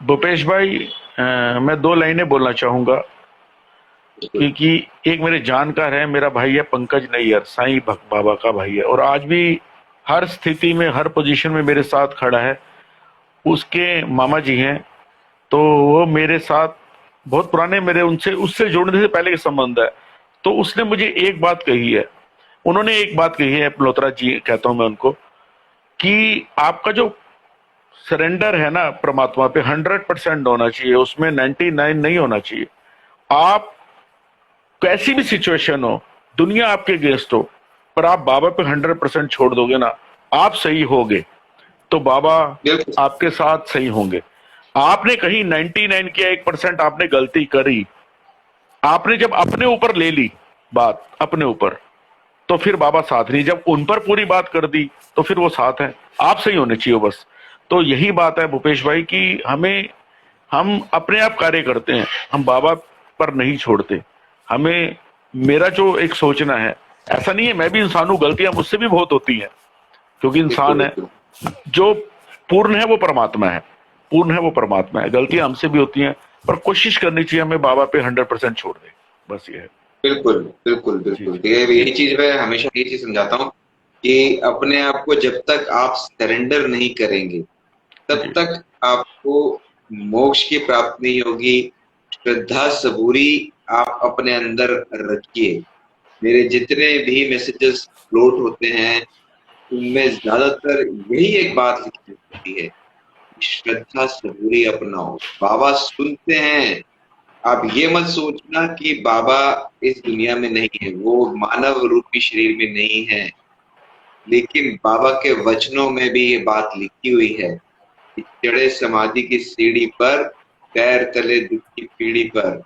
भूपेश भाई, मैं 2 लाइनें बोलना चाहूंगा, है। क्योंकि एक मेरे जानकार है, मेरा भाई है पंकज नैयर, साईं भक्त बाबा का भाई है, और आज भी हर स्थिति में हर पोजीशन में मेरे साथ खड़ा है। उसके मामा जी हैं, तो वो मेरे साथ बहुत पुराने, मेरे उनसे उससे जुड़ने से पहले के संबंध है। तो उसने मुझे एक बात कही है, उन्होंने एक बात कही है, मल्होत्रा जी कहता हूं मैं उनको, कि आपका जो सरेंडर है ना परमात्मा पे 100% होना चाहिए, उसमें 99 नहीं होना चाहिए। आप कैसी भी सिचुएशन हो, दुनिया आपके अगेंस्ट हो, पर आप बाबा पे 100% छोड़ दोगे ना, आप सही होगे तो बाबा बिल्कुल आपके साथ सही होंगे। आपने कहीं 99 किया, 1% आपने गलती करी, आपने जब अपने ऊपर ले ली बात अपने ऊपर, तो फिर बाबा साथ नहीं। जब उन पर पूरी बात कर दी तो फिर वो साथ है। आप सही होने चाहिए बस। तो यही बात है भूपेश भाई कि हम अपने आप कार्य करते हैं, हम बाबा पर नहीं छोड़ते। हमें, मेरा जो एक सोचना है, ऐसा नहीं है, मैं भी इंसान हूं, गलतियां मुझसे भी बहुत होती हैं, क्योंकि इंसान है। बिल्कुल जो पूर्ण है वो परमात्मा है, पूर्ण है वो परमात्मा है। गलतियां हमसे भी होती हैं, पर कोशिश करनी चाहिए हमें बाबा पे 100% छोड़ दे, बस ये है। बिल्कुल बिल्कुल जी बिल्कुल। जी ये जी यही चीज मैं हमेशा ये चीज समझाता हूँ कि अपने आप को जब तक आप सरेंडर नहीं करेंगे तब जी तक आपको मोक्ष की प्राप्ति नहीं होगी। श्रद्धा सबूरी आप अपने अंदर रखिए। मेरे जितने भी मैसेजेस फ्लोट होते हैं उनमें ज्यादातर यही एक बात लिखी होती है, श्रद्धा सबूरी अपनाओ। बाबा सुनते हैं। आप ये मत सोचना कि बाबा इस दुनिया में नहीं है, वो मानव रूपी शरीर में नहीं है, लेकिन बाबा के वचनों में भी ये बात लिखी हुई है कि चढ़े समाधि की सीढ़ी पर, पैर तले दुख की पीढ़ी पर,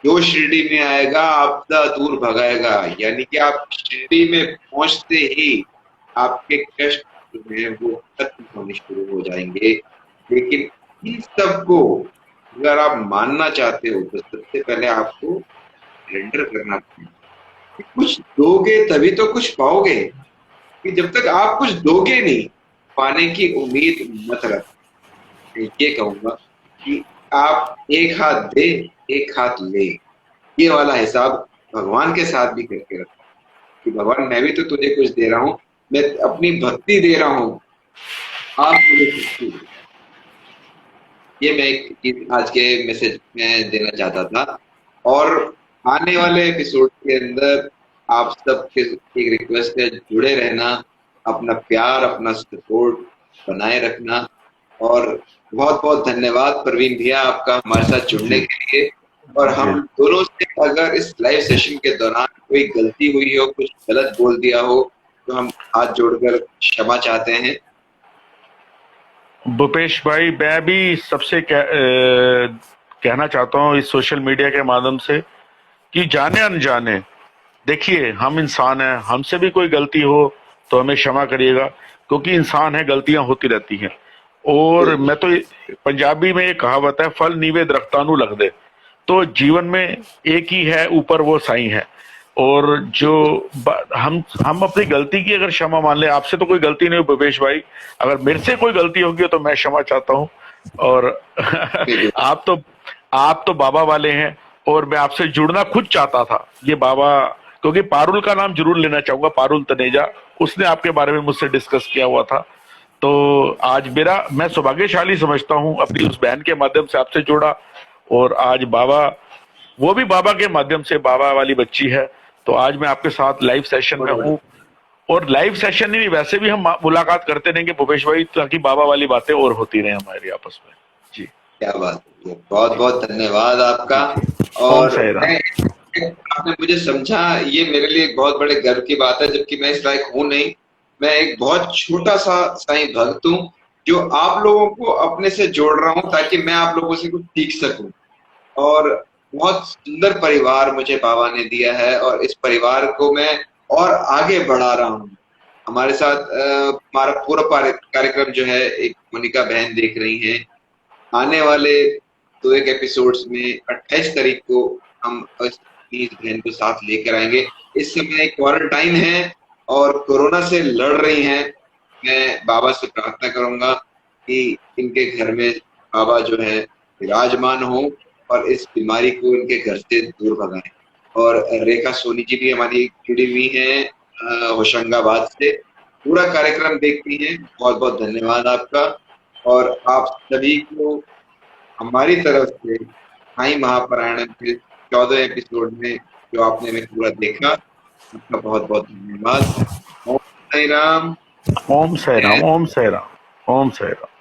जो शिरडी में आएगा आपदा दूर भगाएगा। यानी कि आप शिरडी में पहुंचते ही आपके कष्ट जो है वो खत्म होने शुरू हो जाएंगे। लेकिन इन सबको अगर आप मानना चाहते हो तो सबसे पहले आपको सरेंडर करना पड़ेगा। कुछ दोगे तभी तो कुछ पाओगे, कि जब तक आप कुछ दोगे नहीं, पाने की उम्मीद मत रख। मैं ये कहूंगा कि आप एक हाथ दे, एक हाथ ले, ये वाला हिसाब भगवान के साथ भी करके रखो कि भगवान मैं भी तो तुझे कुछ दे रहा हूँ, मैं अपनी भक्ति दे रहा हूँ, आप मुझे शक्ति दो। ये मैं एक चीज आज के मैसेज में देना चाहता था। और आने वाले एपिसोड के अंदर आप सबके एक रिक्वेस्ट है, जुड़े रहना, अपना प्यार, अपना सपोर्ट बनाए रखना। और बहुत बहुत धन्यवाद प्रवीण भैया आपका हमारे साथ जुड़ने जी के लिए। और जी हम दोनों से अगर इस लाइव सेशन के दौरान कोई गलती हुई हो, कुछ गलत बोल दिया हो, तो हम हाथ जोड़कर क्षमा चाहते हैं। भूपेश भाई, मैं भी सबसे कहना चाहता हूँ इस सोशल मीडिया के माध्यम से कि जाने अनजाने, देखिए हम इंसान हैं, हमसे भी कोई गलती हो तो हमें क्षमा करिएगा, क्योंकि इंसान है, गलतियां होती रहती हैं। और बिल्कुल। मैं तो पंजाबी में एक कहावत है, फल नीवे दरख्तानू लग दे। तो जीवन में एक ही है, ऊपर वो साईं है। और जो बिल्कुल। हम अपनी गलती की अगर क्षमा मान ले, आपसे तो कोई गलती नहीं हो भूपेश भाई, अगर मेरे से कोई गलती होगी तो मैं क्षमा चाहता हूँ। और बिल्कुल। आप तो बाबा वाले हैं, और मैं आपसे जुड़ना खुद चाहता था, ये बाबा, क्योंकि पारुल का नाम जरूर लेना चाहूंगा, पारुल तनेजा, उसने आपके बारे में मुझसे डिस्कस किया हुआ था। तो आज मैं सौभाग्यशाली समझता हूं अपनी उस बहन के माध्यम से आपसे जुड़ा। और आज बाबा, वो भी बाबा के माध्यम से, बाबा वाली बच्ची है। तो आज मैं आपके साथ लाइव सेशन में बहुत हूँ। बढ़िया। और लाइव सेशन नहीं, वैसे भी हम मुलाकात करते रहेंगे भूपेश भाई, ताकि बाबा वाली बातें और होती रहे हमारी आपस में। जी क्या बात है, बहुत बहुत धन्यवाद आपका। जी जी। ओम और साई राम। आपने मुझे समझा, ये मेरे लिए एक बहुत बड़े गर्व की बात है, जबकि मैं इस लायक हूं नहीं। मैं एक बहुत छोटा सा साईं भक्त हूँ, जो आप लोगों को अपने से जोड़ रहा हूँ ताकि मैं आप लोगों से कुछ सीख सकूं। और बहुत सुंदर परिवार मुझे बाबा ने दिया है, और इस परिवार को मैं और आगे बढ़ा रहा हूँ। हमारे साथ हमारा पूरा कार्यक्रम जो है, एक मोनिका बहन देख रही हैं। आने वाले दो एक एपिसोड्स में 28 तारीख को हम इस बहन को साथ लेकर आएंगे। इस समय क्वारंटाइन है और कोरोना से लड़ रही हैं। मैं बाबा से प्रार्थना करूंगा कि इनके घर में बाबा जो है विराजमान हो, और इस बीमारी को इनके घर से दूर भगाएं। और रेखा सोनी जी भी हमारी जुड़ी हुई हैं होशंगाबाद से, पूरा कार्यक्रम देखती हैं। बहुत बहुत धन्यवाद आपका। और आप सभी को हमारी तरफ से साई महापारायण के 14 एपिसोड में जो आपने हमें पूरा देखा, आपका बहुत बहुत धन्यवाद। ओम साई राम। ओम साई राम। ओम साई राम। ओम साई राम।